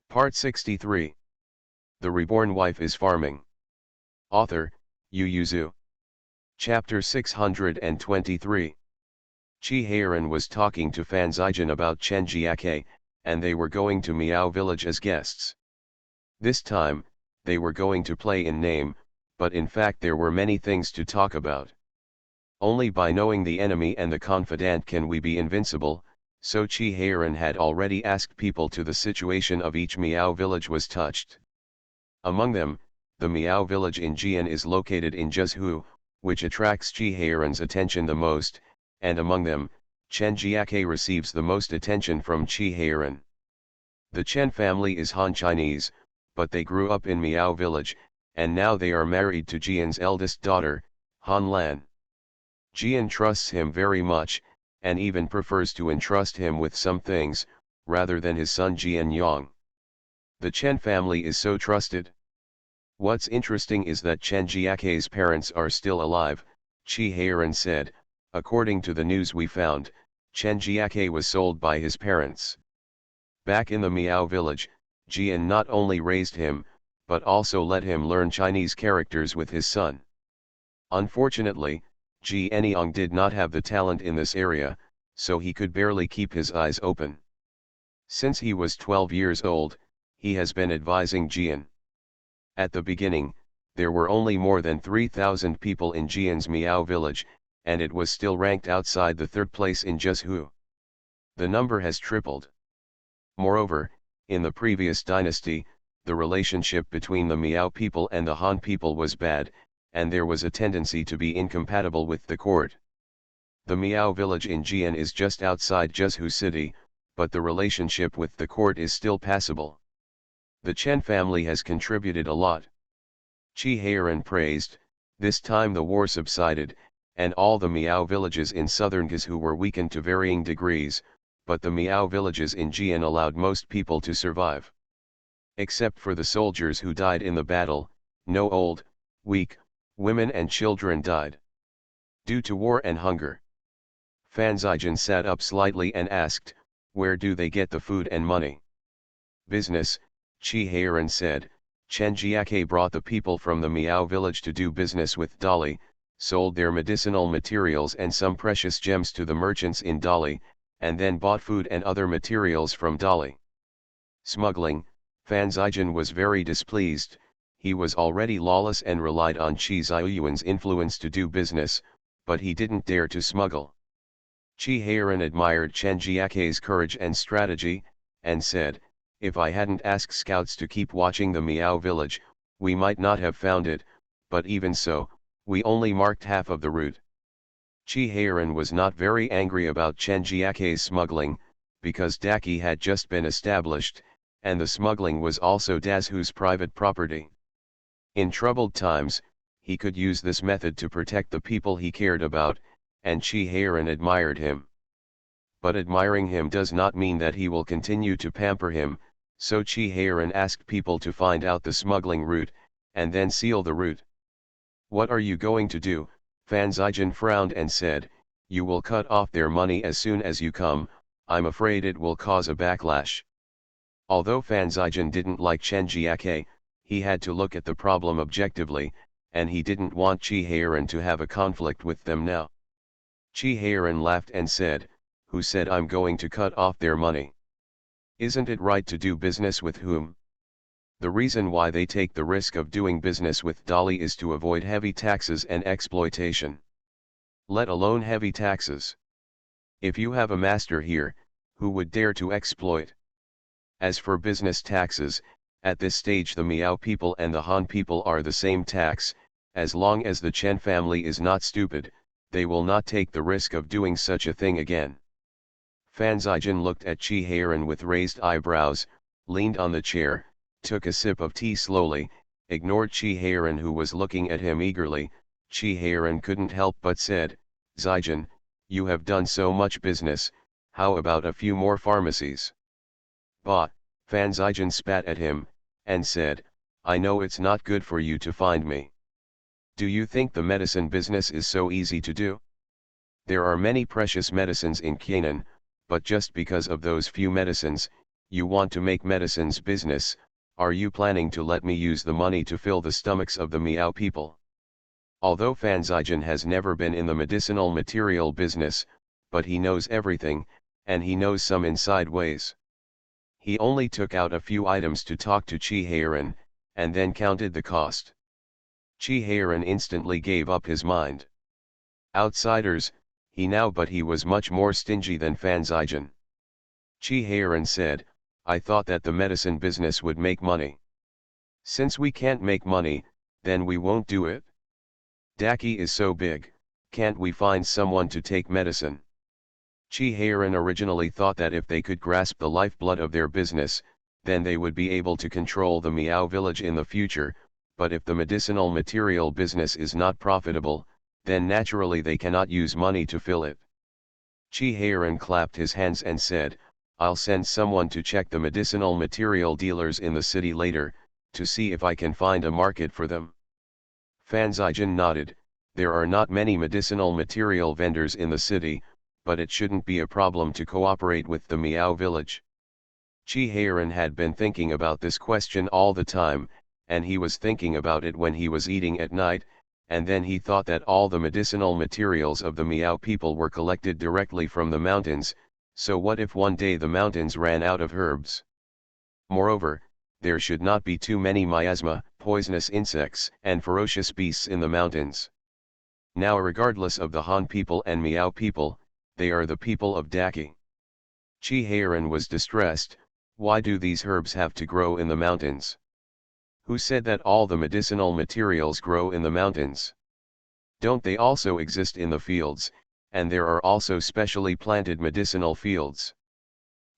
Part 63. The Reborn Wife is Farming. Author, Yu Yuzu. Chapter 623. Chi Heiran was talking to Fan Zijin about Chen Jiake, and they were going to Miao Village as guests. This time, they were going to play in name, but in fact there were many things to talk about. Only by knowing the enemy and the confidant can we be invincible, so Chi Heiran had already asked people to the situation of each Miao village was touched. Among them, the Miao village in Jian is located in Zhezhou, which attracts Chi Heiran's attention the most, and among them, Chen Jiake receives the most attention from Chi Heiran. The Chen family is Han Chinese, but they grew up in Miao village, and now they are married to Jian's eldest daughter, Han Lan. Jian trusts him very much, and even prefers to entrust him with some things, rather than his son Jian Yang. The Chen family is so trusted. What's interesting is that Chen Jiake's parents are still alive, Chi Heiran said. According to the news we found, Chen Jiake was sold by his parents. Back in the Miao village, Jian not only raised him, but also let him learn Chinese characters with his son. Unfortunately, Jianyang did not have the talent in this area, so he could barely keep his eyes open. Since he was 12 years old, he has been advising Jian. At the beginning, there were only more than 3,000 people in Jian's Miao village, and it was still ranked outside the third place in Zhezhou. The number has tripled. Moreover, in the previous dynasty, the relationship between the Miao people and the Han people was bad, and there was a tendency to be incompatible with the court. The Miao village in Jian is just outside Zhezhou city, but the relationship with the court is still passable. The Chen family has contributed a lot. Chi Heiran praised. This time the war subsided, and all the Miao villages in southern Zhezhou were weakened to varying degrees, but the Miao villages in Jian allowed most people to survive. Except for the soldiers who died in the battle, no old, weak, women and children died. Due to war and hunger. Fan Zijin sat up slightly and asked, where do they get the food and money? Business, Chi Heiran said. Chen Jiake brought the people from the Miao village to do business with Dali, sold their medicinal materials and some precious gems to the merchants in Dali, and then bought food and other materials from Dali. Smuggling, Fan Zijin was very displeased. He was already lawless and relied on Chi Ziyuan's influence to do business, but he didn't dare to smuggle. Chi Heiran admired Chen Jiake's courage and strategy, and said, if I hadn't asked scouts to keep watching the Miao village, we might not have found it, but even so, we only marked half of the route. Chi Heiran was not very angry about Chen Jiake's smuggling, because Daki had just been established, and the smuggling was also Dazhu's private property. In troubled times, he could use this method to protect the people he cared about, and Chi Heiran admired him. But admiring him does not mean that he will continue to pamper him, so Chi Heiran asked people to find out the smuggling route, and then seal the route. What are you going to do? Fan Zijin frowned and said, you will cut off their money as soon as you come. I'm afraid it will cause a backlash. Although Fan Zijin didn't like Chen Jiake, he had to look at the problem objectively, and he didn't want Chi Heiran to have a conflict with them now. Chi Heiran laughed and said, who said I'm going to cut off their money? Isn't it right to do business with whom? The reason why they take the risk of doing business with Dali is to avoid heavy taxes and exploitation. Let alone heavy taxes. If you have a master here, who would dare to exploit? As for business taxes, at this stage the Miao people and the Han people are the same tax. As long as the Chen family is not stupid, they will not take the risk of doing such a thing again. Fan Zijin looked at Chi Heiran with raised eyebrows, leaned on the chair, took a sip of tea slowly, ignored Chi Heiran who was looking at him eagerly. Chi Heiran couldn't help but said, Zijin, you have done so much business, how about a few more pharmacies? Bah, Fan Zijin spat at him, and said, I know it's not good for you to find me. Do you think the medicine business is so easy to do? There are many precious medicines in Canaan, but just because of those few medicines, you want to make medicines business, are you planning to let me use the money to fill the stomachs of the Miao people? Although Fan Zijian has never been in the medicinal material business, but he knows everything, and he knows some inside ways. He only took out a few items to talk to Qi Heiran, and then counted the cost. Qi Heiran instantly gave up his mind. Outsiders, but he was much more stingy than Fan Zijian. Qi Heiran said, I thought that the medicine business would make money. Since we can't make money, then we won't do it. Daki is so big, can't we find someone to take medicine? Qi Heiran originally thought that if they could grasp the lifeblood of their business, then they would be able to control the Miao village in the future, but if the medicinal material business is not profitable, then naturally they cannot use money to fill it. Qi Heiran clapped his hands and said, I'll send someone to check the medicinal material dealers in the city later, to see if I can find a market for them. Fan Zijian nodded, there are not many medicinal material vendors in the city, but it shouldn't be a problem to cooperate with the Miao village. Qi Heiran had been thinking about this question all the time, and he was thinking about it when he was eating at night, and then he thought that all the medicinal materials of the Miao people were collected directly from the mountains, so what if one day the mountains ran out of herbs? Moreover, there should not be too many miasma, poisonous insects, and ferocious beasts in the mountains. Now regardless of the Han people and Miao people, they are the people of Daki. Qi Heiran was distressed, why do these herbs have to grow in the mountains? Who said that all the medicinal materials grow in the mountains? Don't they also exist in the fields, and there are also specially planted medicinal fields?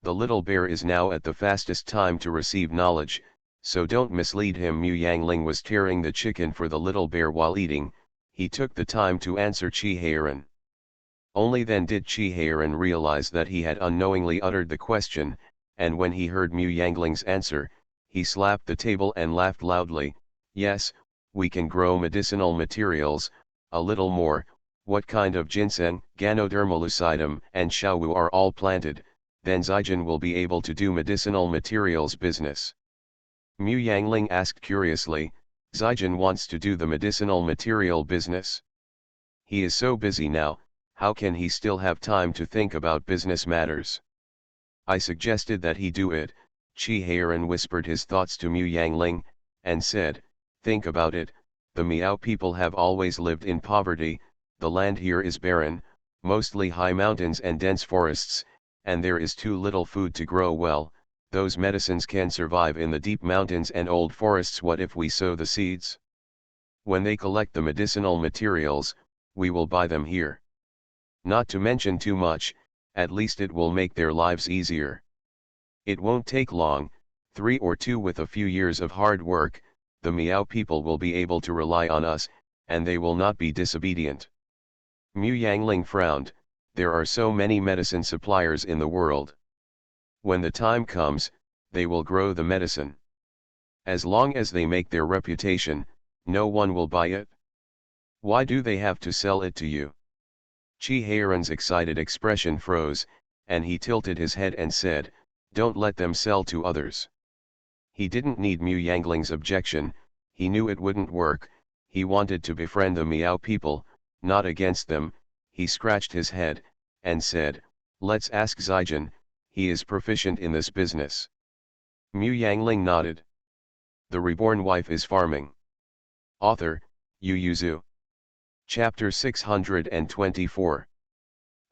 The little bear is now at the fastest time to receive knowledge, so don't mislead him. Mu Yangling was tearing the chicken for the little bear while eating, he took the time to answer Qi Heiran. Only then did Qi Heiran realize that he had unknowingly uttered the question, and when he heard Mu Yangling's answer, he slapped the table and laughed loudly, yes, we can grow medicinal materials, a little more, what kind of ginseng, Ganoderma lucidum, and Xiaowu are all planted, then Zijian will be able to do medicinal materials business. Mu Yangling asked curiously, Zijian wants to do the medicinal material business? He is so busy now, how can he still have time to think about business matters? I suggested that he do it, Qi Heiran whispered his thoughts to Mu Yangling, and said, think about it, the Miao people have always lived in poverty, the land here is barren, mostly high mountains and dense forests, and there is too little food to grow well, those medicines can survive in the deep mountains and old forests. What if we sow the seeds? When they collect the medicinal materials, we will buy them here. Not to mention too much, at least it will make their lives easier. It won't take long, 3 or 2 with a few years of hard work, the Miao people will be able to rely on us, and they will not be disobedient. Mu Yangling frowned, there are so many medicine suppliers in the world. When the time comes, they will grow the medicine. As long as they make their reputation, no one will buy it. Why do they have to sell it to you? Qi Heiran's excited expression froze, and he tilted his head and said, don't let them sell to others. He didn't need Mu Yangling's objection, he knew it wouldn't work, he wanted to befriend the Miao people, not against them. He scratched his head, and said, let's ask Zijian, he is proficient in this business. Mu Yangling nodded. The Reborn Wife is Farming. Author, Yu Yuzu. Chapter 624.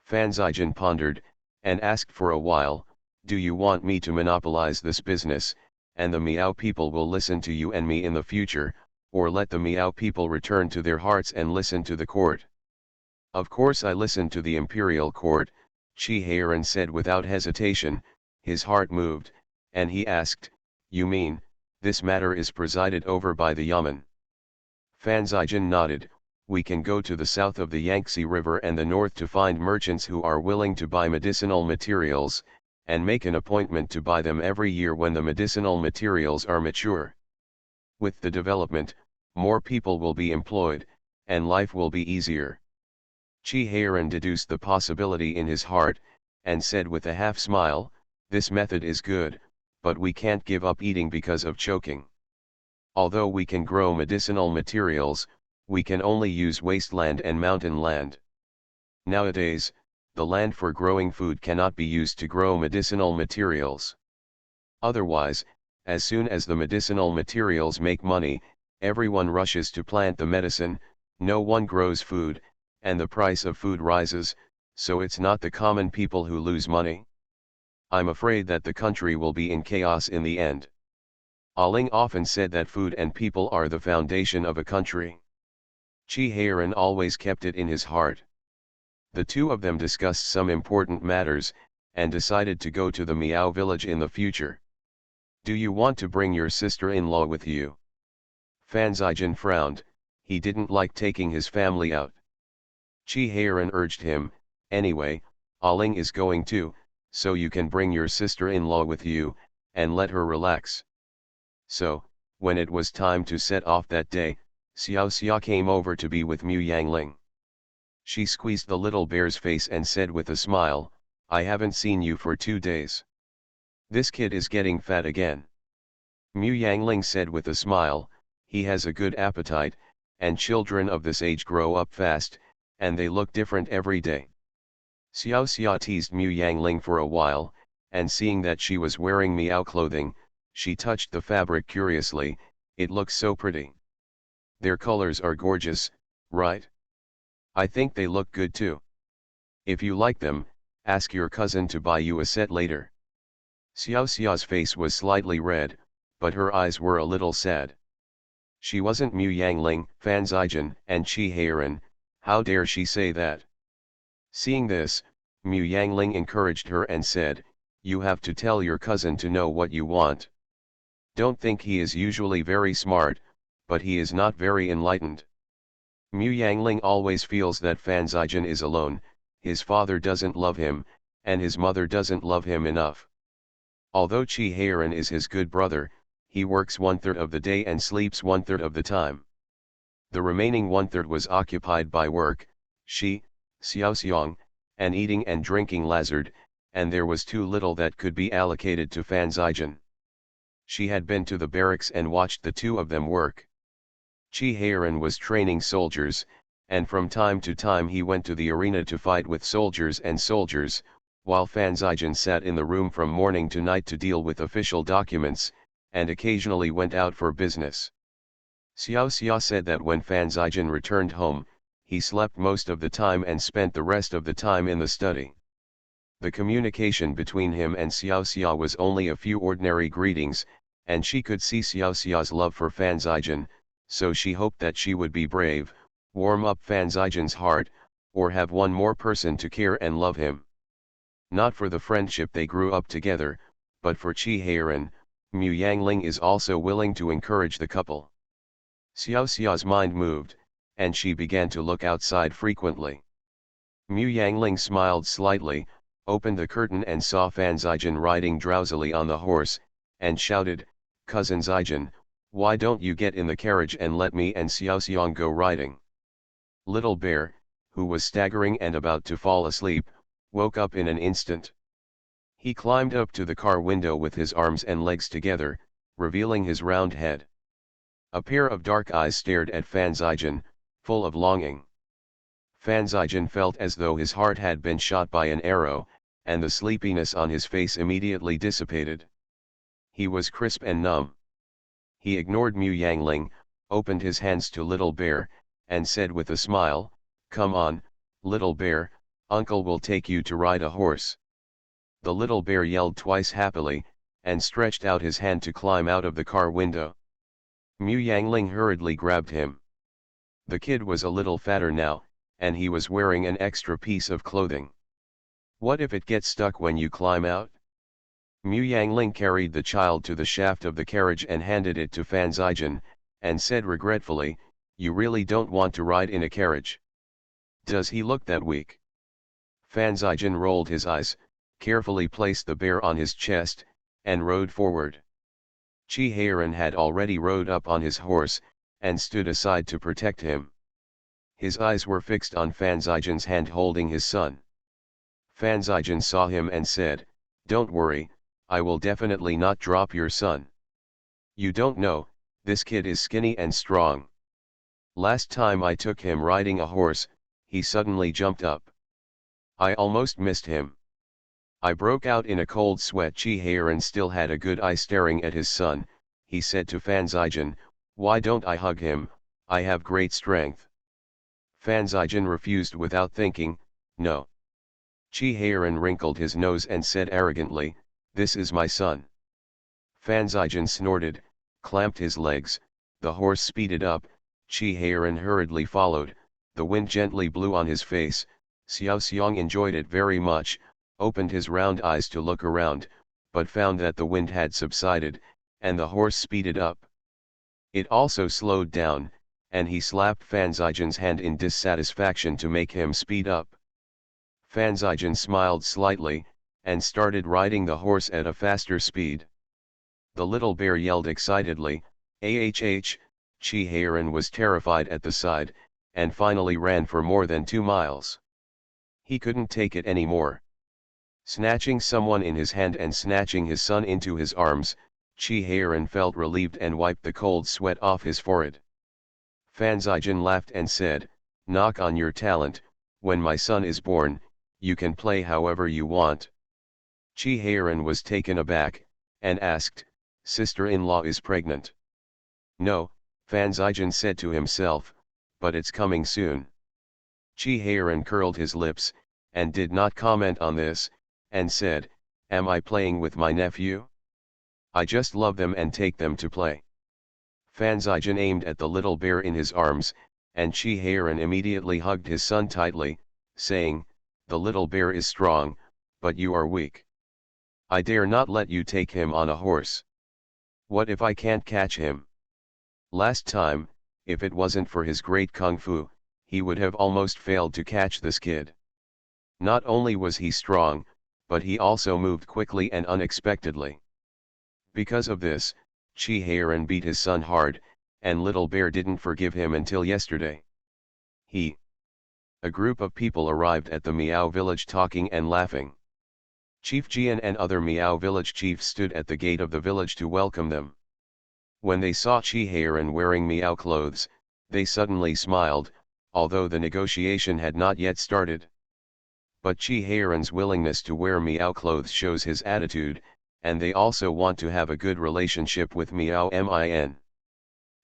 Fan Zijian pondered, and asked for a while, do you want me to monopolize this business, and the Miao people will listen to you and me in the future, or let the Miao people return to their hearts and listen to the court? Of course I listen to the imperial court, Qi Heiran said without hesitation, his heart moved, and he asked, you mean, this matter is presided over by the Yamen? Fan Zijian nodded, we can go to the south of the Yangtze River and the north to find merchants who are willing to buy medicinal materials, and make an appointment to buy them every year when the medicinal materials are mature. With the development, more people will be employed, and life will be easier. Qi Heiran deduced the possibility in his heart, and said with a half smile, this method is good, but we can't give up eating because of choking. Although we can grow medicinal materials, we can only use wasteland and mountain land. Nowadays, the land for growing food cannot be used to grow medicinal materials. Otherwise, as soon as the medicinal materials make money, everyone rushes to plant the medicine, no one grows food, and the price of food rises, so it's not the common people who lose money. I'm afraid that the country will be in chaos in the end. Aling often said that food and people are the foundation of a country. Chi Heiran always kept it in his heart. The two of them discussed some important matters, and decided to go to the Miao village in the future. Do you want to bring your sister-in-law with you? Fan Zijin frowned, he didn't like taking his family out. Chi Heiran urged him, anyway, Aling is going too, so you can bring your sister-in-law with you, and let her relax. So, when it was time to set off that day, Xiao Xia came over to be with Mu Yangling. She squeezed the little bear's face and said with a smile, I haven't seen you for 2 days. This kid is getting fat again. Mu Yangling said with a smile, he has a good appetite, and children of this age grow up fast, and they look different every day. Xiao Xia teased Mu Yangling for a while, and seeing that she was wearing Miao clothing, she touched the fabric curiously, it looks so pretty. Their colors are gorgeous, right? I think they look good too. If you like them, ask your cousin to buy you a set later. Xiao Xia's face was slightly red, but her eyes were a little sad. She wasn't Mu Yangling, Fan Zijin, and Chi Heiran, how dare she say that? Seeing this, Mu Yangling encouraged her and said, you have to tell your cousin to know what you want. Don't think he is usually very smart, but he is not very enlightened. Mu Yangling always feels that Fan Zijin is alone, his father doesn't love him, and his mother doesn't love him enough. Although Chi Heiran is his good brother, he works 1/3 of the day and sleeps 1/3 of the time. The remaining 1/3 was occupied by work, Xiao Xiang, and eating and drinking lazard, and there was too little that could be allocated to Fan Zijin. She had been to the barracks and watched the two of them work. Chi Heiran was training soldiers, and from time to time he went to the arena to fight with soldiers, while Fan Zijin sat in the room from morning to night to deal with official documents, and occasionally went out for business. Xiao Xia said that when Fan Zijin returned home, he slept most of the time and spent the rest of the time in the study. The communication between him and Xiao Xia was only a few ordinary greetings, and she could see Xiao Xia's love for Fan Zijin, so she hoped that she would be brave, warm up Fan Zijin's heart, or have one more person to care and love him. Not for the friendship they grew up together, but for Chi Heiran, Mu Yangling is also willing to encourage the couple. Xiao Xia's mind moved, and she began to look outside frequently. Mu Yangling smiled slightly, opened the curtain and saw Fan Zijin riding drowsily on the horse, and shouted, Cousin Zijin, why don't you get in the carriage and let me and Xiao Xiang go riding? Little Bear, who was staggering and about to fall asleep, woke up in an instant. He climbed up to the car window with his arms and legs together, revealing his round head. A pair of dark eyes stared at Fan Zijin, full of longing. Fan Zijin felt as though his heart had been shot by an arrow, and the sleepiness on his face immediately dissipated. He was crisp and numb. He ignored Mu Yangling, opened his hands to Little Bear, and said with a smile, Come on, Little Bear, Uncle will take you to ride a horse. The little bear yelled twice happily, and stretched out his hand to climb out of the car window. Mu Yangling hurriedly grabbed him. The kid was a little fatter now, and he was wearing an extra piece of clothing. What if it gets stuck when you climb out? Mu Yangling carried the child to the shaft of the carriage and handed it to Fan Zijin, and said regretfully, You really don't want to ride in a carriage. Does he look that weak? Fan Zijin rolled his eyes, carefully placed the bear on his chest, and rode forward. Chi Heiran had already rode up on his horse, and stood aside to protect him. His eyes were fixed on Fan Zijin's hand holding his son. Fan Zijin saw him and said, Don't worry, I will definitely not drop your son. You don't know, this kid is skinny and strong. Last time I took him riding a horse, he suddenly jumped up. I almost missed him. I broke out in a cold sweat. Chi-Heiran still had a good eye staring at his son. He said to Fanzijin, "Why don't I hug him? I have great strength." Fanzijin refused without thinking, "No." Chi-Heiran wrinkled his nose and said arrogantly, "This is my son." Fanzijin snorted, clamped his legs, the horse speeded up, Chi-Heiran hurriedly followed, the wind gently blew on his face, Xiao Xiang enjoyed it very much, opened his round eyes to look around, but found that the wind had subsided, and the horse speeded up. It also slowed down, and he slapped Fanzijin's hand in dissatisfaction to make him speed up. Fanzijin smiled slightly, and started riding the horse at a faster speed. The little bear yelled excitedly, "Ahh!" Chi-Heiran was terrified at the sight, and finally ran for more than 2 miles. He couldn't take it anymore. Snatching someone in his hand and snatching his son into his arms, Chi-Heiran felt relieved and wiped the cold sweat off his forehead. Fanzijin laughed and said, "Knock on your talent, when my son is born, you can play however you want." Chi-Heiran was taken aback, and asked, "Sister-in-law is pregnant?" "No," Fanzijin said to himself, "but it's coming soon." Chi-Heiran curled his lips, and did not comment on this, and said, "Am I playing with my nephew? I just love them and take them to play." Fanzijin aimed at the little bear in his arms, and Chi-Heiran immediately hugged his son tightly, saying, "The little bear is strong, but you are weak. I dare not let you take him on a horse. What if I can't catch him? Last time, if it wasn't for his great kung fu, he would have almost failed to catch this kid. Not only was he strong, but he also moved quickly and unexpectedly." Because of this, Chi-Heiran beat his son hard, and Little Bear didn't forgive him until yesterday. A group of people arrived at the Miao village talking and laughing. Chief Jian and other Miao village chiefs stood at the gate of the village to welcome them. When they saw Chi-Heiran wearing Miao clothes, they suddenly smiled, although the negotiation had not yet started. But Chi-Heiran's willingness to wear Miao clothes shows his attitude, and they also want to have a good relationship with Miao Min.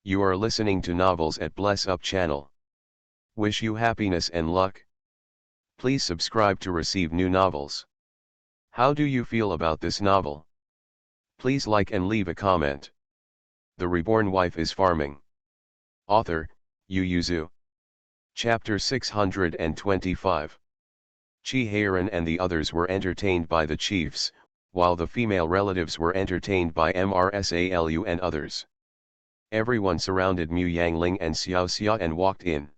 You are listening to Novels at Bless Up channel. Wish you happiness and luck. Please subscribe to receive new novels. How do you feel about this novel? Please like and leave a comment. The Reborn Wife is Farming. Author, Yu Yuzu. Chapter 625. Chi-Heiran and the others were entertained by the chiefs, while the female relatives were entertained by Mrsalu and others. Everyone surrounded Mu Yangling and Xiao Xia and walked in.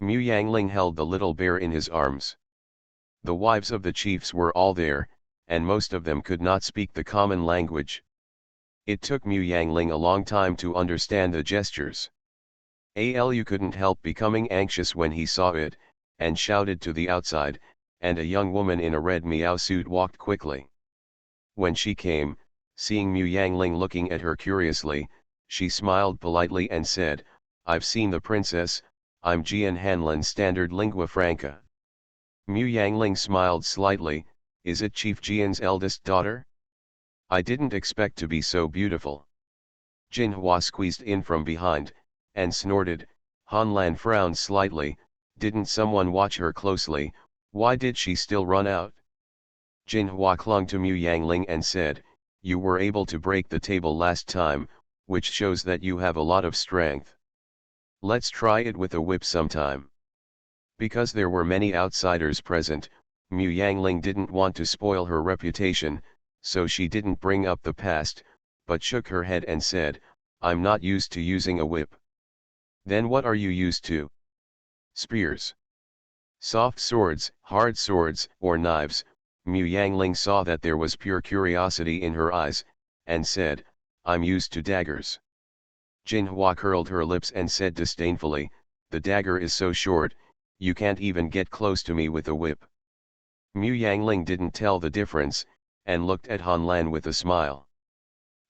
Mu Yangling held the little bear in his arms. The wives of the chiefs were all there, and most of them could not speak the common language. It took Mu Yangling a long time to understand the gestures. Alu couldn't help becoming anxious when he saw it, and shouted to the outside, and a young woman in a red Miao suit walked quickly. When she came, seeing Mu Yangling looking at her curiously, she smiled politely and said, "I've seen the princess, I'm Jian Hanlin standard lingua franca." Mu Yangling smiled slightly, "Is it Chief Jian's eldest daughter? I didn't expect to be so beautiful." Jinhua squeezed in from behind, and snorted. Hanlan frowned slightly, "Didn't someone watch her closely? Why did she still run out?" Jinhua clung to Mu Yangling and said, "You were able to break the table last time, which shows that you have a lot of strength. Let's try it with a whip sometime." Because there were many outsiders present, Mu Yangling didn't want to spoil her reputation, so she didn't bring up the past, but shook her head and said, "I'm not used to using a whip." "Then what are you used to?" "Spears. Soft swords, hard swords, or knives." Mu Yangling saw that there was pure curiosity in her eyes, and said, "I'm used to daggers." Jinhua curled her lips and said disdainfully, "The dagger is so short, you can't even get close to me with a whip." Mu Yangling didn't tell the difference, and looked at Han Lan with a smile.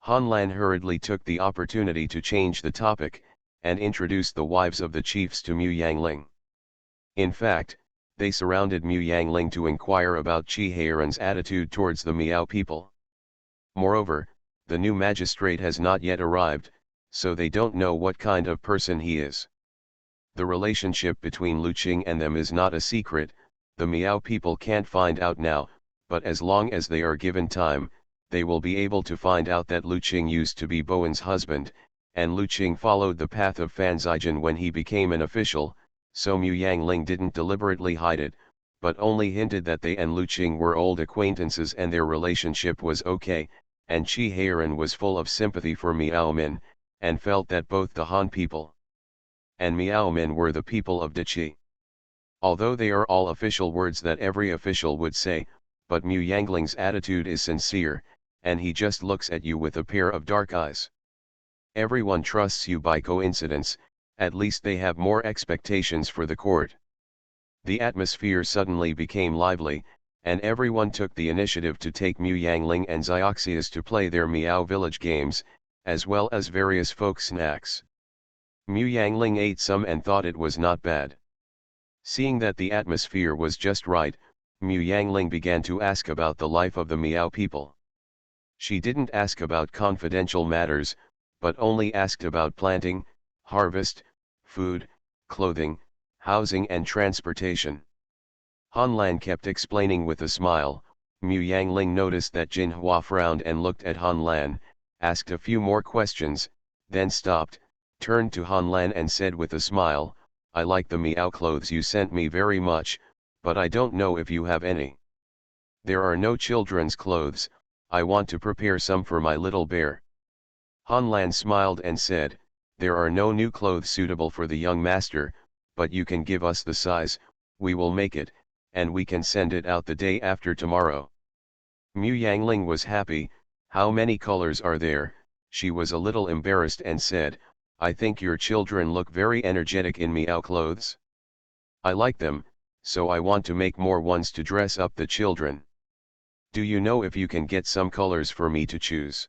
Han Lan hurriedly took the opportunity to change the topic, and introduced the wives of the chiefs to Mu Yangling. In fact, they surrounded Mu Yangling to inquire about Qi Heiran's attitude towards the Miao people. Moreover, the new magistrate has not yet arrived, so they don't know what kind of person he is. The relationship between Lu Qing and them is not a secret, the Miao people can't find out now, but as long as they are given time, they will be able to find out that Lu Qing used to be Bowen's husband, and Lu Qing followed the path of Fan Zaijian when he became an official, so Mu Yangling didn't deliberately hide it, but only hinted that they and Lu Qing were old acquaintances and their relationship was okay, and Qi Heiran was full of sympathy for Miao Min, and felt that both the Han people and Miao Min were the people of Deqi. Although they are all official words that every official would say, but Mu Yangling's attitude is sincere, and he just looks at you with a pair of dark eyes. Everyone trusts you by coincidence, at least they have more expectations for the court. The atmosphere suddenly became lively, and everyone took the initiative to take Mu Yangling and Xioxias to play their Miao village games, as well as various folk snacks. Mu Yangling ate some and thought it was not bad. Seeing that the atmosphere was just right, Mu Yangling began to ask about the life of the Miao people. She didn't ask about confidential matters, but only asked about planting, harvest, food, clothing, housing and transportation. Han Lan kept explaining with a smile. Mu Yangling noticed that Jin Hua frowned and looked at Han Lan, asked a few more questions, then stopped, turned to Han Lan and said with a smile, "I like the Miao clothes you sent me very much, but I don't know if you have any. There are no children's clothes, I want to prepare some for my little bear." Han Lan smiled and said, "There are no new clothes suitable for the young master, but you can give us the size, we will make it, and we can send it out the day after tomorrow." Mu Yangling was happy. "How many colors are there?" She was a little embarrassed and said, "I think your children look very energetic in Miao clothes. I like them, so I want to make more ones to dress up the children. Do you know if you can get some colors for me to choose?"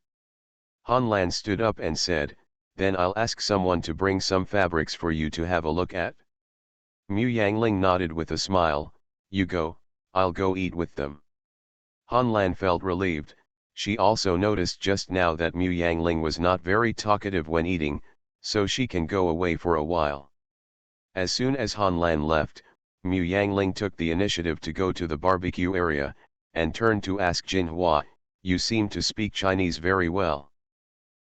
Han Lan stood up and said, "Then I'll ask someone to bring some fabrics for you to have a look at." Mu Yangling nodded with a smile, "You go, I'll go eat with them." Han Lan felt relieved. She also noticed just now that Mu Yangling was not very talkative when eating, so she can go away for a while. As soon as Han Lan left, Mu Yangling took the initiative to go to the barbecue area, and turned to ask Jin Hua, "You seem to speak Chinese very well."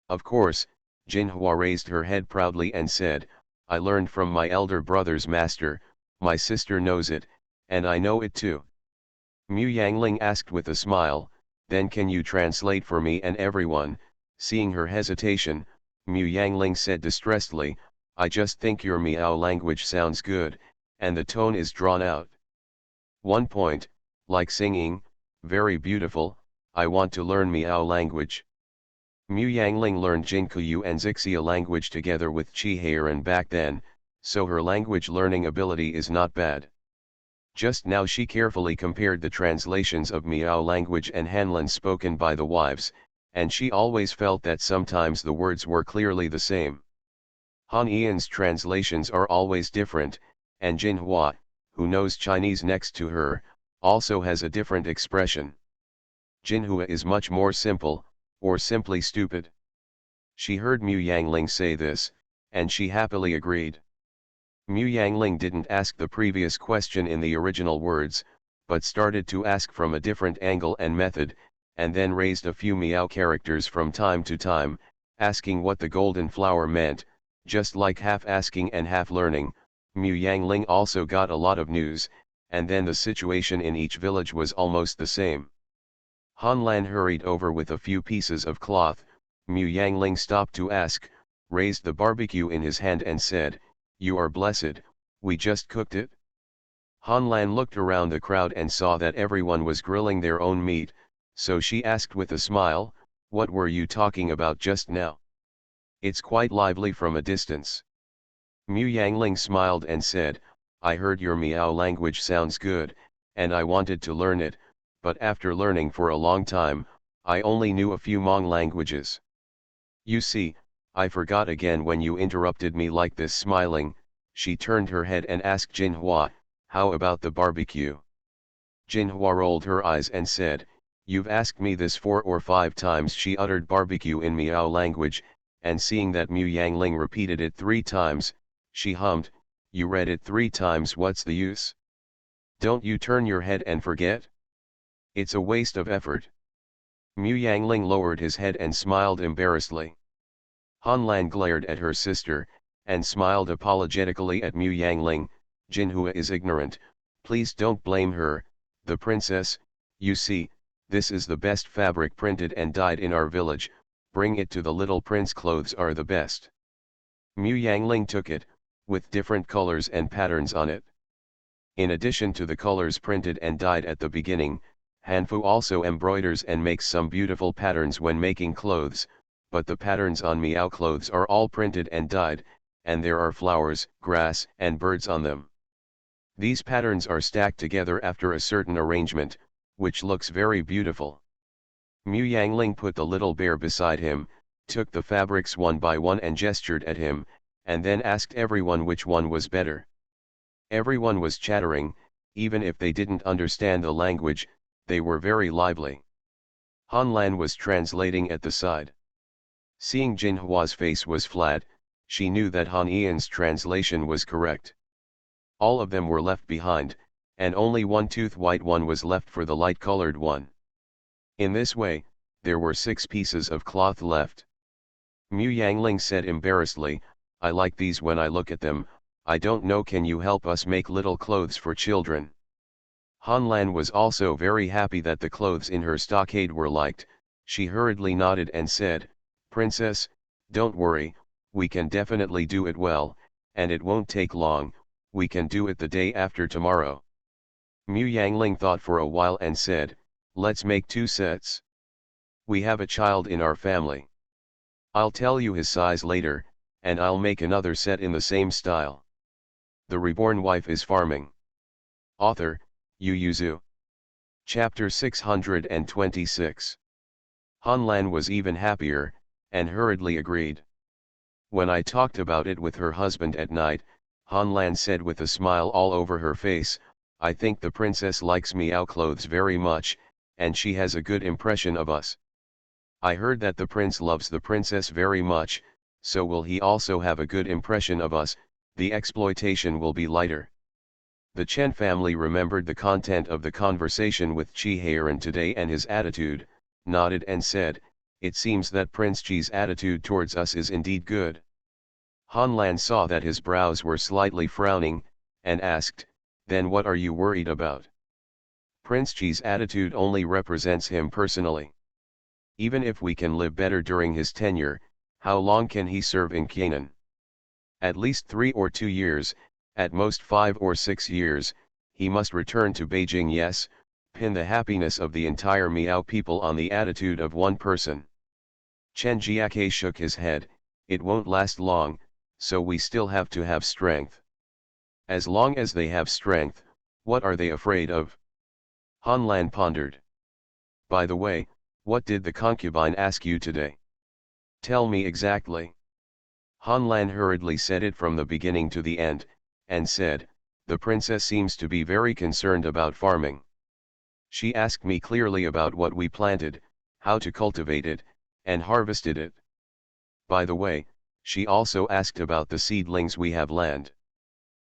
Of course, Jin Hua raised her head proudly and said, "I learned from my elder brother's master, my sister knows it, and I know it too." Mu Yangling asked with a smile, "Then can you translate for me and everyone?" Seeing her hesitation, Mu Yangling said distressedly, "I just think your Miao language sounds good, and the tone is drawn out. One point, like singing, very beautiful, I want to learn Miao language." Mu Yangling learned Jinkuyu and Xixia language together with Qi Heiran back then, so her language learning ability is not bad. Just now she carefully compared the translations of Miao language and Hanlan spoken by the wives, and she always felt that sometimes the words were clearly the same. Han Ian's translations are always different, and Jin Hua, who knows Chinese next to her, also has a different expression. Jin Hua is much more simple, or simply stupid. She heard Mu Yangling say this, and she happily agreed. Mu Yangling didn't ask the previous question in the original words, but started to ask from a different angle and method, and then raised a few Miao characters from time to time, asking what the golden flower meant, just like half asking and half learning. Mu Yangling also got a lot of news, and then the situation in each village was almost the same. Han Lan hurried over with a few pieces of cloth. Mu Yangling stopped to ask, raised the barbecue in his hand and said, "You are blessed, we just cooked it?" Han Lan looked around the crowd and saw that everyone was grilling their own meat, so she asked with a smile, "What were you talking about just now? It's quite lively from a distance." Mu Yangling smiled and said, "I heard your Miao language sounds good, and I wanted to learn it, but after learning for a long time, I only knew a few Hmong languages. You see, I forgot again when you interrupted me like this. Smiling, she turned her head and asked Jinhua, how about the barbecue? Jinhua rolled her eyes and said, you've asked me this 4 or 5 times. She uttered barbecue in Miao language, and seeing that Mu Yangling repeated it 3 times, she hummed, you read it 3 times, what's the use? Don't you turn your head and forget? It's a waste of effort. Mu Yangling lowered his head and smiled embarrassedly. Han Lan glared at her sister, and smiled apologetically at Mu Yangling. Jinhua is ignorant, please don't blame her, the princess. You see, this is the best fabric printed and dyed in our village, bring it to the little prince, clothes are the best. Mu Yangling took it, with different colors and patterns on it. In addition to the colors printed and dyed at the beginning, Hanfu also embroiders and makes some beautiful patterns when making clothes, but the patterns on Miao clothes are all printed and dyed, and there are flowers, grass, and birds on them. These patterns are stacked together after a certain arrangement, which looks very beautiful. Mu Yangling put the little bear beside him, took the fabrics one by one and gestured at him, and then asked everyone which one was better. Everyone was chattering, even if they didn't understand the language, they were very lively. Han Lan was translating at the side. Seeing Jinhua's face was flat, she knew that Han Ian's translation was correct. All of them were left behind, and only one tooth-white one was left for the light-colored one. In this way, there were 6 pieces of cloth left. Mu Yangling said embarrassedly, I like these when I look at them, I don't know, can you help us make little clothes for children? Han Lan was also very happy that the clothes in her stockade were liked. She hurriedly nodded and said, Princess, don't worry, we can definitely do it well, and it won't take long, we can do it the day after tomorrow. Mu Yangling thought for a while and said, let's make 2 sets. We have a child in our family. I'll tell you his size later, and I'll make another set in the same style. The Reborn Wife is Farming. Author, Yu Yuzu. Chapter 626. Han Lan was even happier, and hurriedly agreed. When I talked about it with her husband at night, Han Lan said with a smile all over her face, I think the princess likes Miao clothes very much, and she has a good impression of us. I heard that the prince loves the princess very much, so will he also have a good impression of us, the exploitation will be lighter. The Chen family remembered the content of the conversation with Chi Heiran today and his attitude, nodded and said, it seems that Prince Chi's attitude towards us is indeed good. Han Lan saw that his brows were slightly frowning, and asked, then what are you worried about? Prince Chi's attitude only represents him personally. Even if we can live better during his tenure, how long can he serve in Canaan? At least 3 or 2 years, at most 5 or 6 years, he must return to Beijing. Yes, pin the happiness of the entire Miao people on the attitude of one person. Chen Jiake shook his head, it won't last long, so we still have to have strength. As long as they have strength, what are they afraid of? Han Lan pondered. By the way, what did the concubine ask you today? Tell me exactly. Han Lan hurriedly said it from the beginning to the end, and said, the princess seems to be very concerned about farming. She asked me clearly about what we planted, how to cultivate it, and harvested it. By the way, she also asked about the seedlings we have land.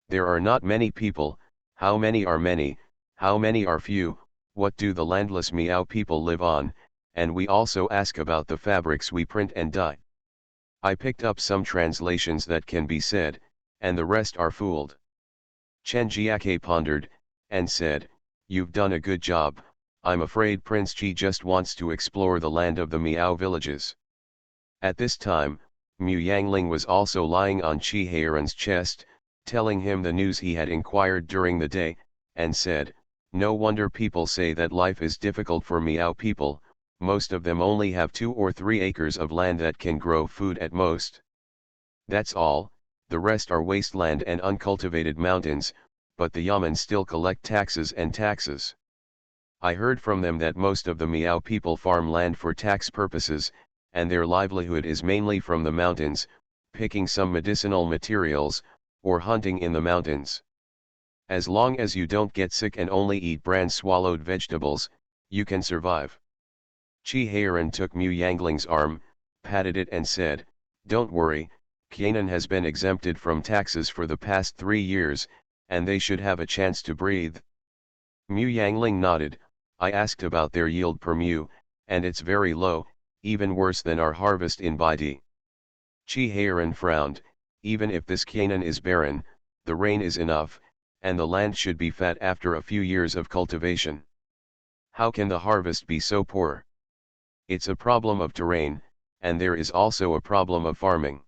There are not many people, how many are many, how many are few, what do the landless Miao people live on, and we also ask about the fabrics we print and dye. I picked up some translations that can be said, and the rest are fooled. Chen Jiake pondered, and said, you've done a good job, I'm afraid Prince Chi just wants to explore the land of the Miao villages. At this time, Mu Yangling was also lying on Chi Heiran's chest, telling him the news he had inquired during the day, and said, no wonder people say that life is difficult for Miao people, most of them only have 2 or 3 acres of land that can grow food at most. That's all, the rest are wasteland and uncultivated mountains, but the Yamen still collect taxes and taxes. I heard from them that most of the Miao people farm land for tax purposes, and their livelihood is mainly from the mountains, picking some medicinal materials, or hunting in the mountains. As long as you don't get sick and only eat bran-swallowed vegetables, you can survive. Chi Heiran took Mu Yangling's arm, patted it and said, "Don't worry, Kainan has been exempted from taxes for the past 3 years, and they should have a chance to breathe." Mu Yangling nodded. "I asked about their yield per mu, and it's very low, even worse than our harvest in Baidi." Chi Heiran frowned. "Even if this Kainan is barren, the rain is enough, and the land should be fat after a few years of cultivation. How can the harvest be so poor?" "It's a problem of terrain, and there is also a problem of farming.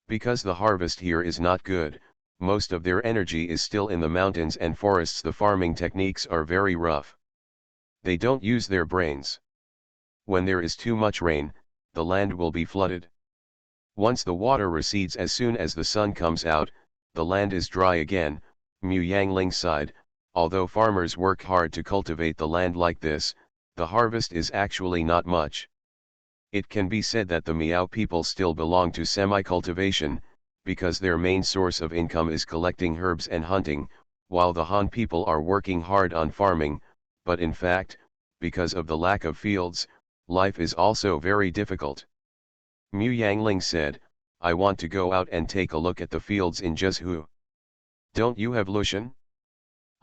Because the harvest here is not good, most of their energy is still in the mountains and forests. The farming techniques are very rough. They don't use their brains. When there is too much rain, the land will be flooded. Once the water recedes as soon as the sun comes out, the land is dry again." Mu Yangling sighed. "Although farmers work hard to cultivate the land like this, the harvest is actually not much. It can be said that the Miao people still belong to semi-cultivation, because their main source of income is collecting herbs and hunting, while the Han people are working hard on farming, but in fact, because of the lack of fields, life is also very difficult." Mu Yangling said, "I want to go out and take a look at the fields in Zhezhou. Don't you have Lushan?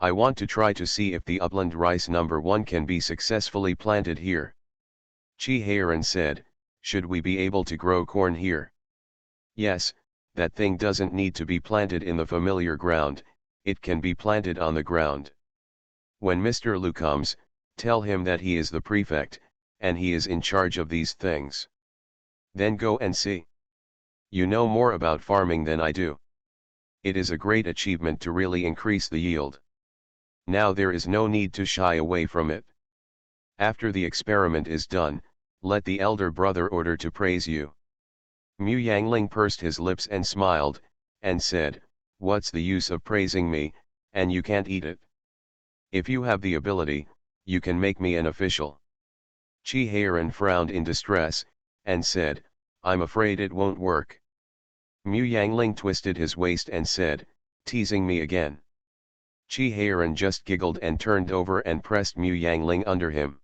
I want to try to see if the upland rice #1 can be successfully planted here." Chi Heiran said, "Should we be able to grow corn here?" "Yes, that thing doesn't need to be planted in the familiar ground, it can be planted on the ground. When Mr. Lu comes, tell him that he is the prefect, and he is in charge of these things. Then go and see. You know more about farming than I do. It is a great achievement to really increase the yield. Now there is no need to shy away from it. After the experiment is done, let the elder brother order to praise you." Mu Yangling pursed his lips and smiled, and said, "What's the use of praising me, and you can't eat it? If you have the ability, you can make me an official." Chi Heiran frowned in distress, and said, "I'm afraid it won't work." Mu Yangling twisted his waist and said, "Teasing me again?" Chi Heiran just giggled and turned over and pressed Mu Yangling under him.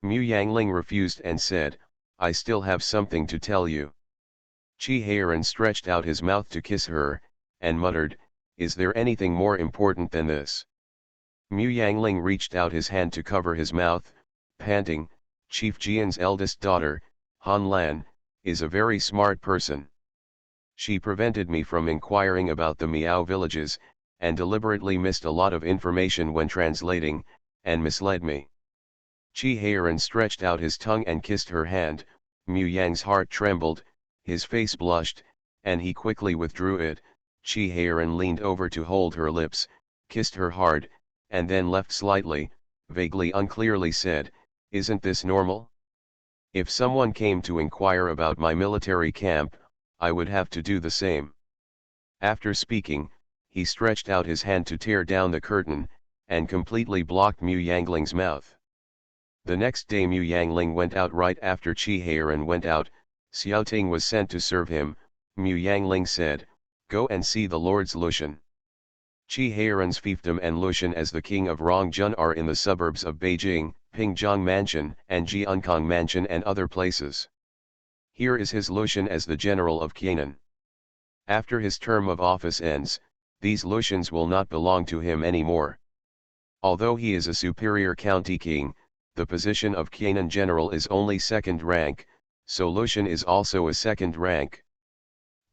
Mu Yangling refused and said, "I still have something to tell you." Chi Heiran stretched out his mouth to kiss her, and muttered, "Is there anything more important than this?" Mu Yangling reached out his hand to cover his mouth, panting, "Chief Jian's eldest daughter, Han Lan, is a very smart person. She prevented me from inquiring about the Miao villages, and deliberately missed a lot of information when translating, and misled me." Chi Heiran stretched out his tongue and kissed her hand. Mu Yang's heart trembled, his face blushed, and he quickly withdrew it. Chi Heiran leaned over to hold her lips, kissed her hard, and then left slightly, vaguely unclearly said, "Isn't this normal? If someone came to inquire about my military camp, I would have to do the same." After speaking, he stretched out his hand to tear down the curtain, and completely blocked Mu Yangling's mouth. The next day Mu Yangling went out right after Chi Heiran went out. Xiaoting was sent to serve him. Mu Yangling said, "Go and see the Lord's Lushan. Chi Heiran's fiefdom and Lushan as the king of Rongjun are in the suburbs of Beijing, Pingjiang Mansion and Jiankang Mansion and other places. Here is his Lushan as the general of Kainan. After his term of office ends, these Lushans will not belong to him anymore. Although he is a superior county king, the position of Kainan general is only second rank, so Lushan is also a second rank.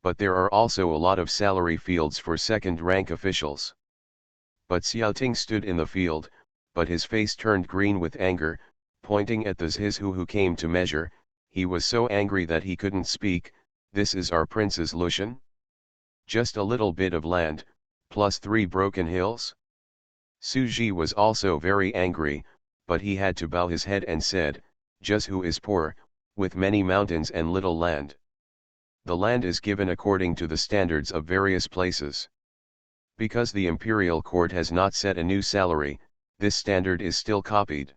But there are also a lot of salary fields for second rank officials." But Xiaoting stood in the field, but his face turned green with anger, pointing at the Zhizhu who came to measure. He was so angry that he couldn't speak. "This is our prince's Lushan? Just a little bit of land, plus 3 broken hills?" Su Ji was also very angry, but he had to bow his head and said, "Zhizhu is poor, with many mountains and little land. The land is given according to the standards of various places. Because the imperial court has not set a new salary, this standard is still copied.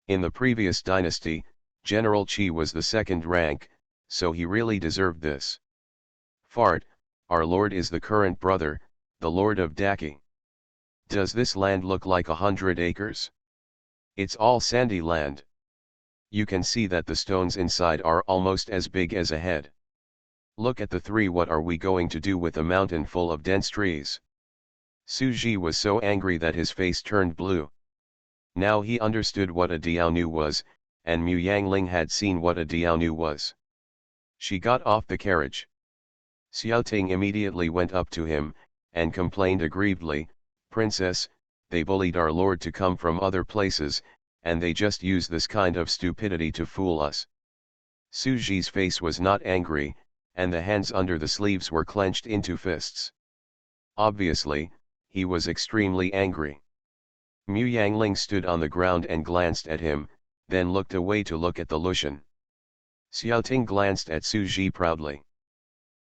In the previous dynasty, General Qi was the second rank, so he really deserved this. Fart, our lord is the current brother, the lord of Daki. Does this land look like 100 acres? It's all sandy land. You can see that the stones inside are almost as big as a head. Look at the three. What are we going to do with a mountain full of dense trees? Su Ji was so angry that his face turned blue. Now he understood what a Diaonu was, and Mu Yangling had seen what a Diaonu was. She got off the carriage. Xiaoting immediately went up to him, and complained aggrievedly, "Princess, they bullied our lord to come from other places, and they just use this kind of stupidity to fool us." Su Ji's face was not angry, and the hands under the sleeves were clenched into fists. Obviously, he was extremely angry. Mu Yangling stood on the ground and glanced at him, then looked away to look at the Lushan. Xiaoting glanced at Su Ji proudly.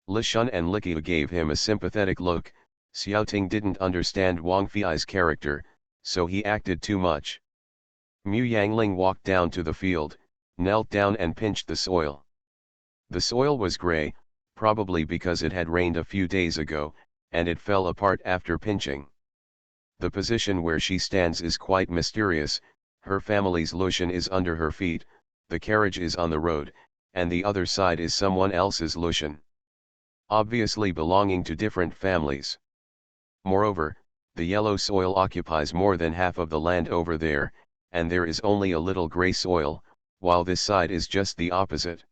Lishun and Liqiu gave him a sympathetic look. Xiaoting didn't understand Wang Fei's character, so he acted too much. Mu Yangling walked down to the field, knelt down and pinched the soil. The soil was gray, probably because it had rained a few days ago, and it fell apart after pinching. The position where she stands is quite mysterious. Her family's Lushan is under her feet, the carriage is on the road, and the other side is someone else's Lushan. Obviously belonging to different families. Moreover, the yellow soil occupies more than half of the land over there, and there is only a little gray soil, while this side is just the opposite.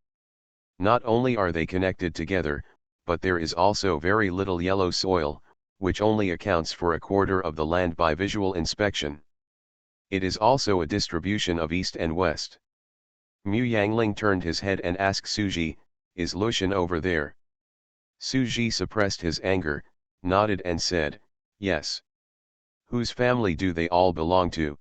Not only are they connected together, but there is also very little yellow soil, which only accounts for a quarter of the land by visual inspection. It is also a distribution of east and west. Mu Yangling turned his head and asked Su Ji, "Is Lushan over there?" Su Ji suppressed his anger, nodded and said, "Yes." "Whose family do they all belong to?"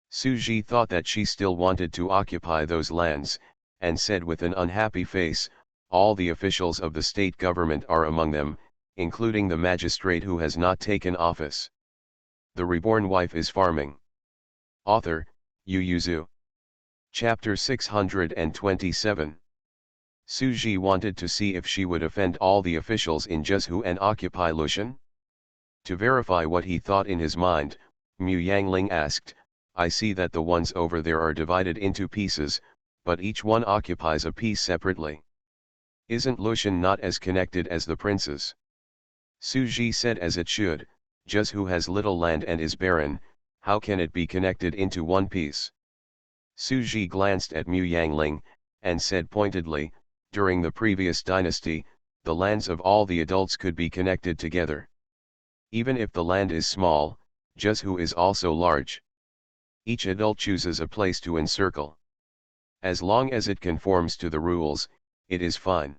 Su Ji thought that she still wanted to occupy those lands, and said with an unhappy face, "All the officials of the state government are among them, including the magistrate who has not taken office. The reborn wife is farming." Author, Yu Yuzu. Chapter 627. Su Ji wanted to see if she would offend all the officials in Zhezhou and occupy Lushan. To verify what he thought in his mind, Mu Yangling asked, "I see that the ones over there are divided into pieces, but each one occupies a piece separately. Isn't Lushan not as connected as the princes?" Su Ji said, "As it should. Zhezhou has little land and is barren, how can it be connected into one piece?" Su Ji glanced at Mu Yangling, and said pointedly, "During the previous dynasty, the lands of all the adults could be connected together. Even if the land is small, Zhezhou is also large. Each adult chooses a place to encircle. As long as it conforms to the rules, it is fine.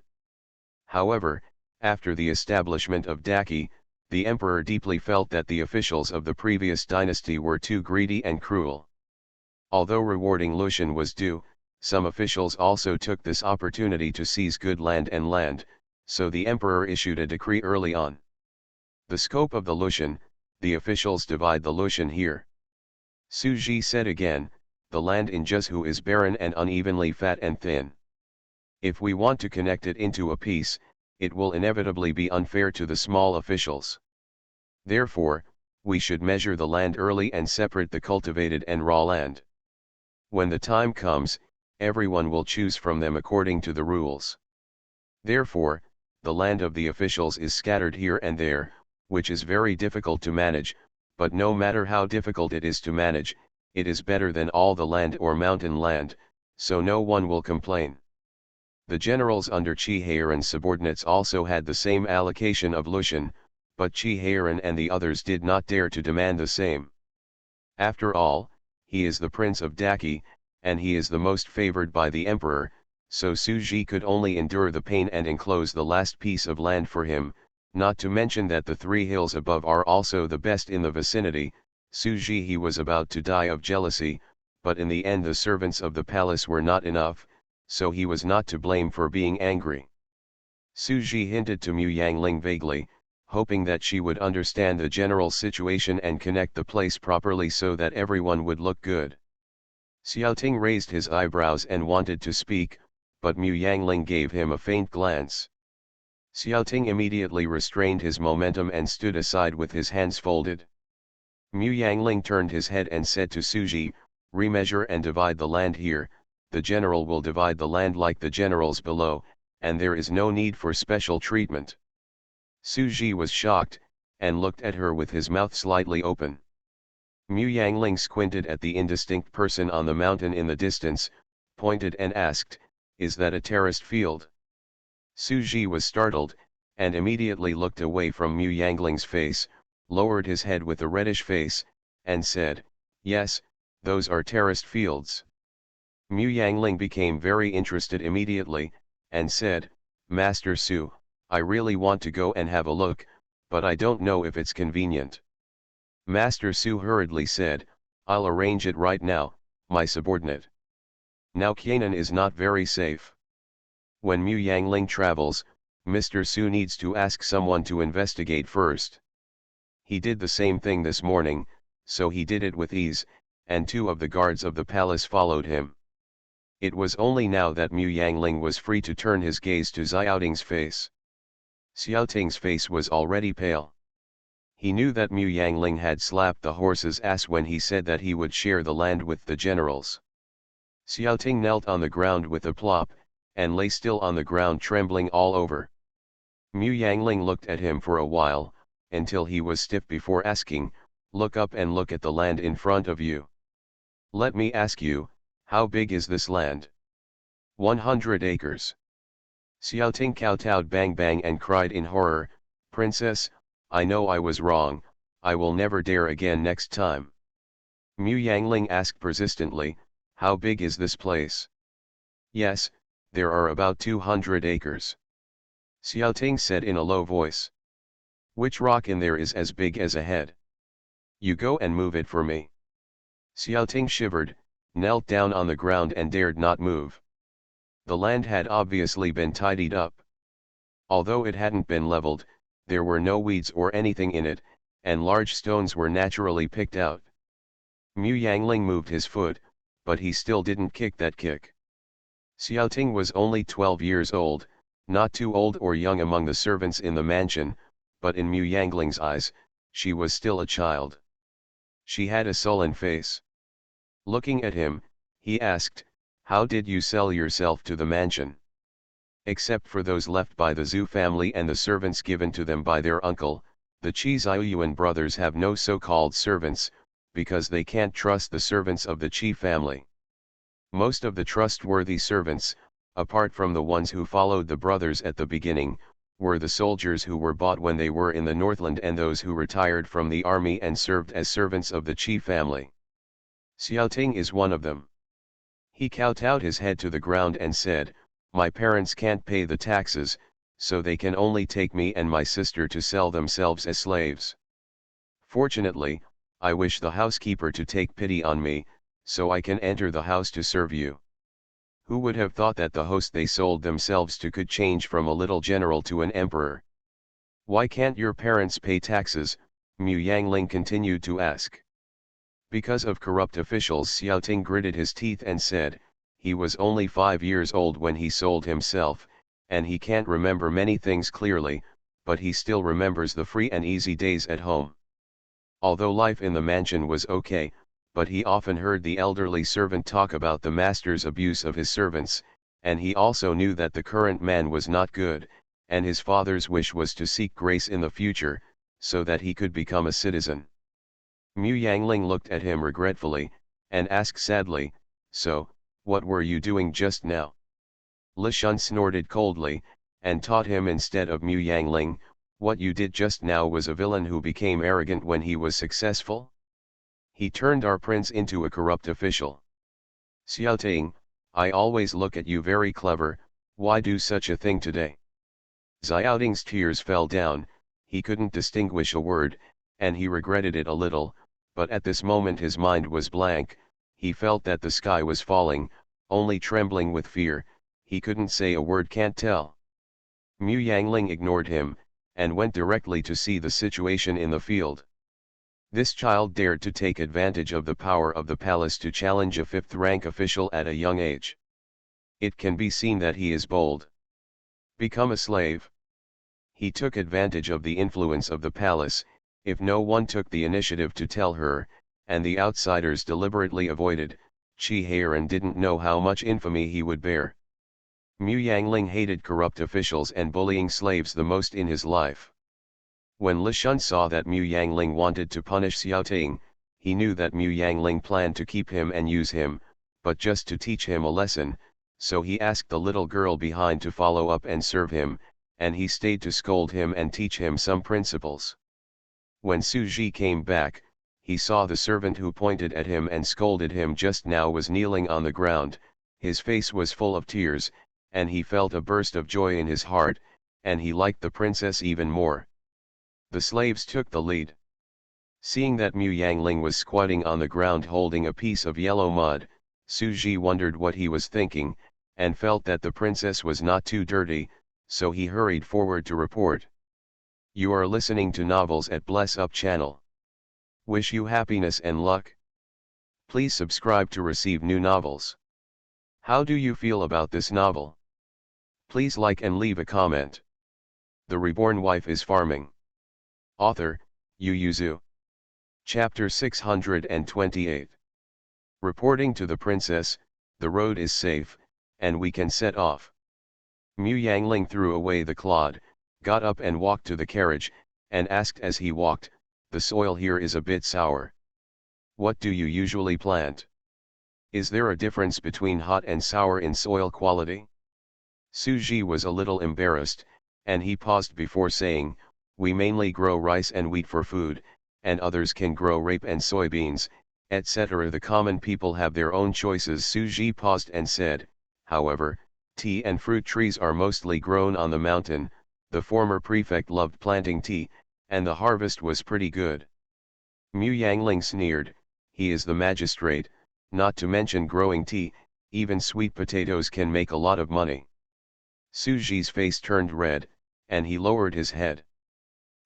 However, after the establishment of Daki, the emperor deeply felt that the officials of the previous dynasty were too greedy and cruel. Although rewarding Lushan was due, some officials also took this opportunity to seize good land, so the emperor issued a decree early on. The scope of the Lushan, the officials divide the Lushan here." Su Ji said again, "The land in Zhezhou is barren and unevenly fat and thin. If we want to connect it into a piece, it will inevitably be unfair to the small officials. Therefore, we should measure the land early and separate the cultivated and raw land. When the time comes, everyone will choose from them according to the rules. Therefore, the land of the officials is scattered here and there, which is very difficult to manage, but no matter how difficult it is to manage, it is better than all the land or mountain land, so no one will complain." The generals under Qi Heiran's subordinates also had the same allocation of Lushan, but Qi Heiran and the others did not dare to demand the same. After all, he is the prince of Daki, and he is the most favored by the emperor, so Su Ji could only endure the pain and enclose the last piece of land for him, not to mention that the 3 hills above are also the best in the vicinity. Su Ji he was about to die of jealousy, but in the end the servants of the palace were not enough, so he was not to blame for being angry. Su Ji hinted to Mu Yangling vaguely, hoping that she would understand the general situation and connect the place properly so that everyone would look good. Xiaoting raised his eyebrows and wanted to speak, but Mu Yangling gave him a faint glance. Xiaoting immediately restrained his momentum and stood aside with his hands folded. Mu Yangling turned his head and said to Suji, "Remeasure and divide the land here, the general will divide the land like the generals below, and there is no need for special treatment." Suji was shocked, and looked at her with his mouth slightly open. Mu Yangling squinted at the indistinct person on the mountain in the distance, pointed and asked, "Is that a terraced field?" Suji was startled, and immediately looked away from Mu Yangling's face, lowered his head with a reddish face, and said, "Yes, those are terraced fields." Mu Yangling became very interested immediately, and said, "Master Su, I really want to go and have a look, but I don't know if it's convenient." Master Su hurriedly said, "I'll arrange it right now, my subordinate. Now Qianan is not very safe. When Mu Yangling travels, Mr. Su needs to ask someone to investigate first. He did the same thing this morning, so he did it with ease, and 2 of the guards of the palace followed him." It was only now that Mu Yangling was free to turn his gaze to Xiaoting's face. Xiaoting's face was already pale. He knew that Mu Yangling had slapped the horse's ass when he said that he would share the land with the generals. Xiaoting knelt on the ground with a plop, and lay still on the ground trembling all over. Mu Yangling looked at him for a while, until he was stiff before asking, "Look up and look at the land in front of you. Let me ask you, how big is this land?" 100 acres. Xiaoting kowtowed bang bang and cried in horror, "Princess, I know I was wrong, I will never dare again next time." Mu Yangling asked persistently, "How big is this place?" "Yes, there are about 200 acres. Xiaoting said in a low voice. "Which rock in there is as big as a head? You go and move it for me." Xiaoting shivered, knelt down on the ground and dared not move. The land had obviously been tidied up. Although it hadn't been leveled, there were no weeds or anything in it, and large stones were naturally picked out. Mu Yangling moved his foot, but he still didn't kick that kick. Xiaoting was only 12 years old, not too old or young among the servants in the mansion, but in Mu Yangling's eyes, she was still a child. She had a sullen face. Looking at him, he asked, "How did you sell yourself to the mansion?" Except for those left by the Zhu family and the servants given to them by their uncle, the Qi Ziyuan brothers have no so-called servants, because they can't trust the servants of the Qi family. Most of the trustworthy servants, apart from the ones who followed the brothers at the beginning, were the soldiers who were bought when they were in the Northland and those who retired from the army and served as servants of the Qi family. Xiaoting is one of them. He kowtowed his head to the ground and said, "My parents can't pay the taxes, so they can only take me and my sister to sell themselves as slaves. Fortunately, I wish the housekeeper to take pity on me, so I can enter the house to serve you." Who would have thought that the host they sold themselves to could change from a little general to an emperor? "Why can't your parents pay taxes?" Mu Yangling continued to ask. "Because of corrupt officials." Xiaoting gritted his teeth and said, "He was only 5 years old when he sold himself, and he can't remember many things clearly, but he still remembers the free and easy days at home. Although life in the mansion was okay, but he often heard the elderly servant talk about the master's abuse of his servants, and he also knew that the current man was not good, and his father's wish was to seek grace in the future, so that he could become a citizen." Mu Yangling looked at him regretfully, and asked sadly, "So, what were you doing just now?" Li Shun snorted coldly, and taught him instead of Mu Yangling, "What you did just now was a villain who became arrogant when he was successful. He turned our prince into a corrupt official. Xiaoting, I always look at you very clever, why do such a thing today?" Xiaoting's tears fell down, he couldn't distinguish a word, and he regretted it a little, but at this moment his mind was blank, he felt that the sky was falling, only trembling with fear, he couldn't say a word. "Can't tell." Mu Yangling ignored him, and went directly to see the situation in the field. This child dared to take advantage of the power of the palace to challenge a fifth-rank official at a young age. It can be seen that he is bold. Become a slave. He took advantage of the influence of the palace, if no one took the initiative to tell her, and the outsiders deliberately avoided, Chi Heiran didn't know how much infamy he would bear. Mu Yangling hated corrupt officials and bullying slaves the most in his life. When Li Shun saw that Mu Yangling wanted to punish Xiaoting, he knew that Mu Yangling planned to keep him and use him, but just to teach him a lesson, so he asked the little girl behind to follow up and serve him, and he stayed to scold him and teach him some principles. When Su Ji came back, he saw the servant who pointed at him and scolded him just now was kneeling on the ground, his face was full of tears, and he felt a burst of joy in his heart, and he liked the princess even more. The slaves took the lead. Seeing that Mu Yangling was squatting on the ground holding a piece of yellow mud, Su Ji wondered what he was thinking, and felt that the princess was not too dirty, so he hurried forward to report. You are listening to novels at Bless Up channel. Wish you happiness and luck. Please subscribe to receive new novels. How do you feel about this novel? Please like and leave a comment. The Reborn Wife is Farming. Author, Yu Yuzu. Chapter 628. Reporting to the princess, the road is safe, and we can set off. Mu Yangling threw away the clod, got up and walked to the carriage, and asked as he walked, the soil here is a bit sour. What do you usually plant? Is there a difference between hot and sour in soil quality? Su Ji was a little embarrassed, and he paused before saying, we mainly grow rice and wheat for food, and others can grow rape and soybeans, etc. The common people have their own choices. Su Ji paused and said, however, tea and fruit trees are mostly grown on the mountain. The former prefect loved planting tea, and the harvest was pretty good. Mu Yangling sneered, he is the magistrate, not to mention growing tea, even sweet potatoes can make a lot of money. Su Ji's face turned red, and he lowered his head.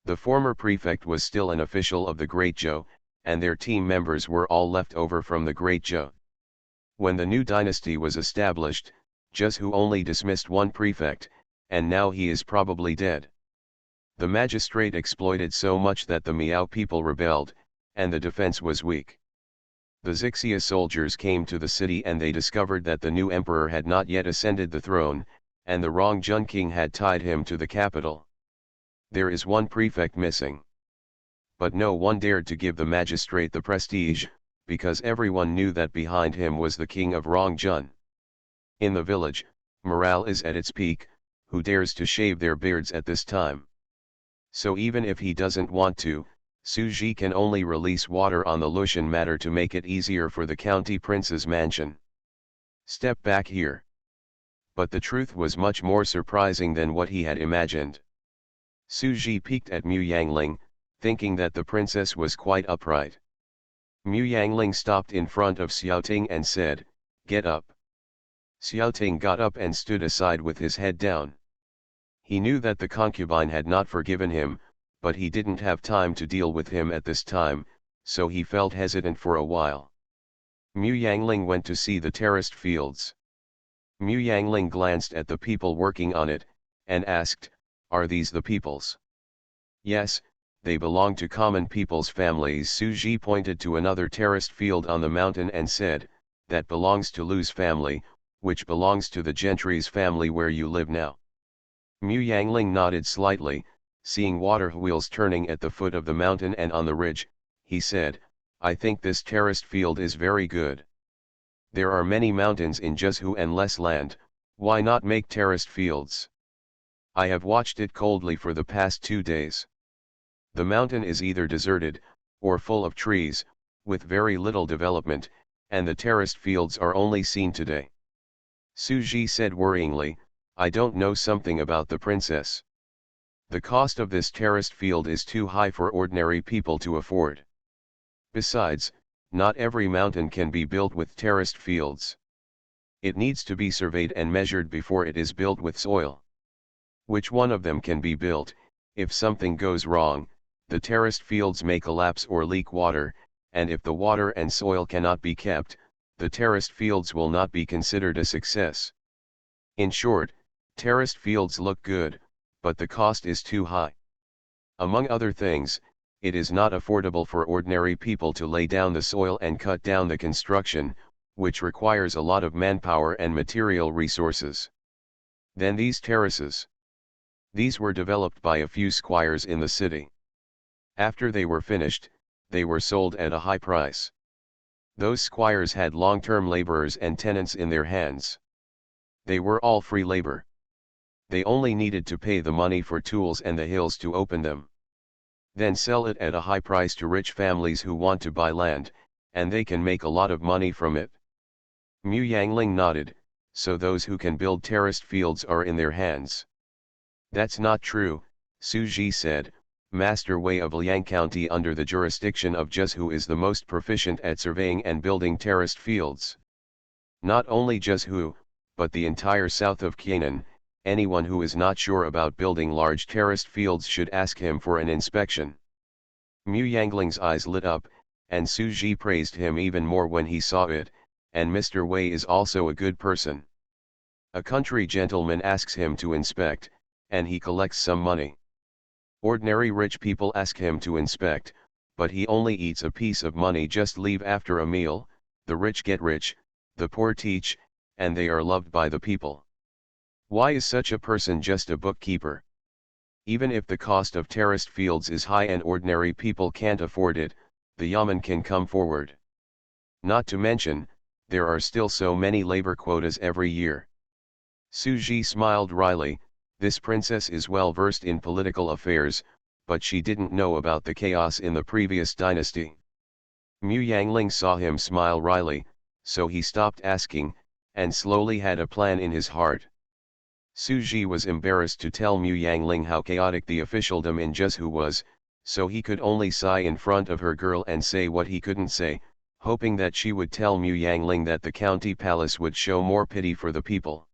The former prefect was still an official of the Great Zhou, and their team members were all left over from the Great Zhou. When the new dynasty was established, Zhou only dismissed one prefect, and now he is probably dead. The magistrate exploited so much that the Miao people rebelled, and the defense was weak. The Xixia soldiers came to the city and they discovered that the new emperor had not yet ascended the throne, and the wrong Jun king had tied him to the capital. There is one prefect missing. But no one dared to give the magistrate the prestige, because everyone knew that behind him was the king of Rong Jun. In the village, morale is at its peak. Who dares to shave their beards at this time? So even if he doesn't want to, Su Ji can only release water on the Lushan matter to make it easier for the county prince's mansion. Step back here. But the truth was much more surprising than what he had imagined. Su Ji peeked at Mu Yangling, thinking that the princess was quite upright. Mu Yangling stopped in front of Xiaoting and said, get up. Xiaoting got up and stood aside with his head down. He knew that the concubine had not forgiven him, but he didn't have time to deal with him at this time, so he felt hesitant for a while. Mu Yangling went to see the terraced fields. Mu Yangling glanced at the people working on it, and asked, are these the people's? Yes, they belong to common people's families. Su Ji pointed to another terraced field on the mountain and said, that belongs to Lu's family, which belongs to the gentry's family where you live now. Mu Yangling nodded slightly, seeing water wheels turning at the foot of the mountain and on the ridge, he said, I think this terraced field is very good. There are many mountains in Zhou and less land, why not make terraced fields? I have watched it coldly for the past 2 days. The mountain is either deserted, or full of trees, with very little development, and the terraced fields are only seen today. Su Ji said worryingly, I don't know something about the princess. The cost of this terraced field is too high for ordinary people to afford. Besides, not every mountain can be built with terraced fields. It needs to be surveyed and measured before it is built with soil. Which one of them can be built, If something goes wrong, the terraced fields may collapse or leak water, and if the water and soil cannot be kept, the terraced fields will not be considered a success. In short, terraced fields look good, but the cost is too high. Among other things, it is not affordable for ordinary people to lay down the soil and cut down the construction, which requires a lot of manpower and material resources. Then these terraces. These were developed by a few squires in the city. After they were finished, they were sold at a high price. Those squires had long-term laborers and tenants in their hands. They were all free labor. They only needed to pay the money for tools and the hills to open them. Then sell it at a high price to rich families who want to buy land, and they can make a lot of money from it. Mu Yangling nodded, so those who can build terraced fields are in their hands. That's not true, Su Ji said. Master Wei of Liang County under the jurisdiction of Zhu is the most proficient at surveying and building terraced fields. Not only Zhu, but the entire south of Qianan. Anyone who is not sure about building large terraced fields should ask him for an inspection. Mu Yangling's eyes lit up, and Su Ji praised him even more when he saw it, and Mr. Wei is also a good person. A country gentleman asks him to inspect, and he collects some money. Ordinary rich people ask him to inspect, but he only eats a piece of money just leave after a meal. The rich get rich, the poor teach, and they are loved by the people. Why is such a person just a bookkeeper? Even if the cost of terraced fields is high and ordinary people can't afford it, the Yamen can come forward. Not to mention, there are still so many labor quotas every year. Su Ji smiled wryly. This princess is well versed in political affairs, but she didn't know about the chaos in the previous dynasty. Mu Yangling saw him smile wryly, so he stopped asking, and slowly had a plan in his heart. Su Ji was embarrassed to tell Mu Yangling how chaotic the officialdom in Zhu was, so he could only sigh in front of her girl and say what he couldn't say, hoping that she would tell Mu Yangling that the county palace would show more pity for the people.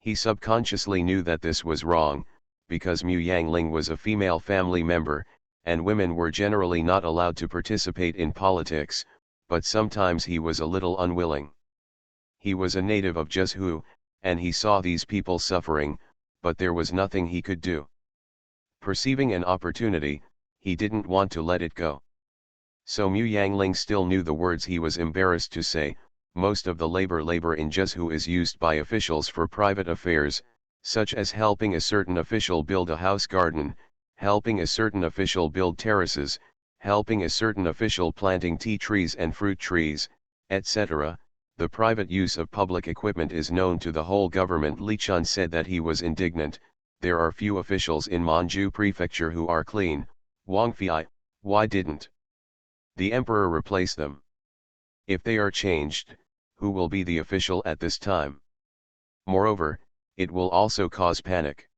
He subconsciously knew that this was wrong, because Mu Yangling was a female family member, and women were generally not allowed to participate in politics, but sometimes he was a little unwilling. He was a native of Zhu, and he saw these people suffering, but there was nothing he could do. Perceiving an opportunity, he didn't want to let it go. So Mu Yangling still knew the words he was embarrassed to say. Most of the labor in Zhu is used by officials for private affairs, such as helping a certain official build a house garden, helping a certain official build terraces, helping a certain official planting tea trees and fruit trees, etc. The private use of public equipment is known to the whole government. Li Chun said that he was indignant. There are few officials in Manju Prefecture who are clean. Wang Fei, why didn't the emperor replace them? If they are changed, who will be the official at this time? Moreover, it will also cause panic.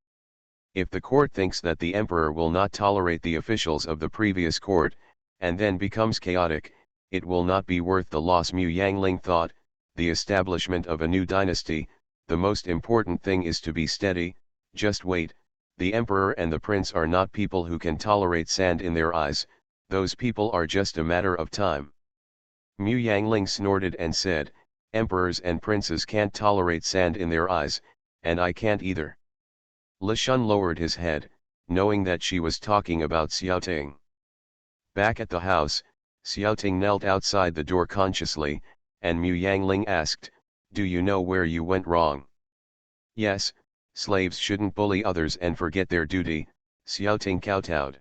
If the court thinks that the emperor will not tolerate the officials of the previous court, and then becomes chaotic, it will not be worth the loss. Mu Yangling thought. The establishment of a new dynasty, the most important thing is to be steady. Just wait, the emperor and the prince are not people who can tolerate sand in their eyes, those people are just a matter of time. Mu Yangling snorted and said, emperors and princes can't tolerate sand in their eyes, and I can't either. Li Shun lowered his head, knowing that she was talking about Xiaoting. Back at the house, Xiaoting knelt outside the door consciously, and Mu Yangling asked, do you know where you went wrong? Yes, slaves shouldn't bully others and forget their duty, Xiaoting kowtowed.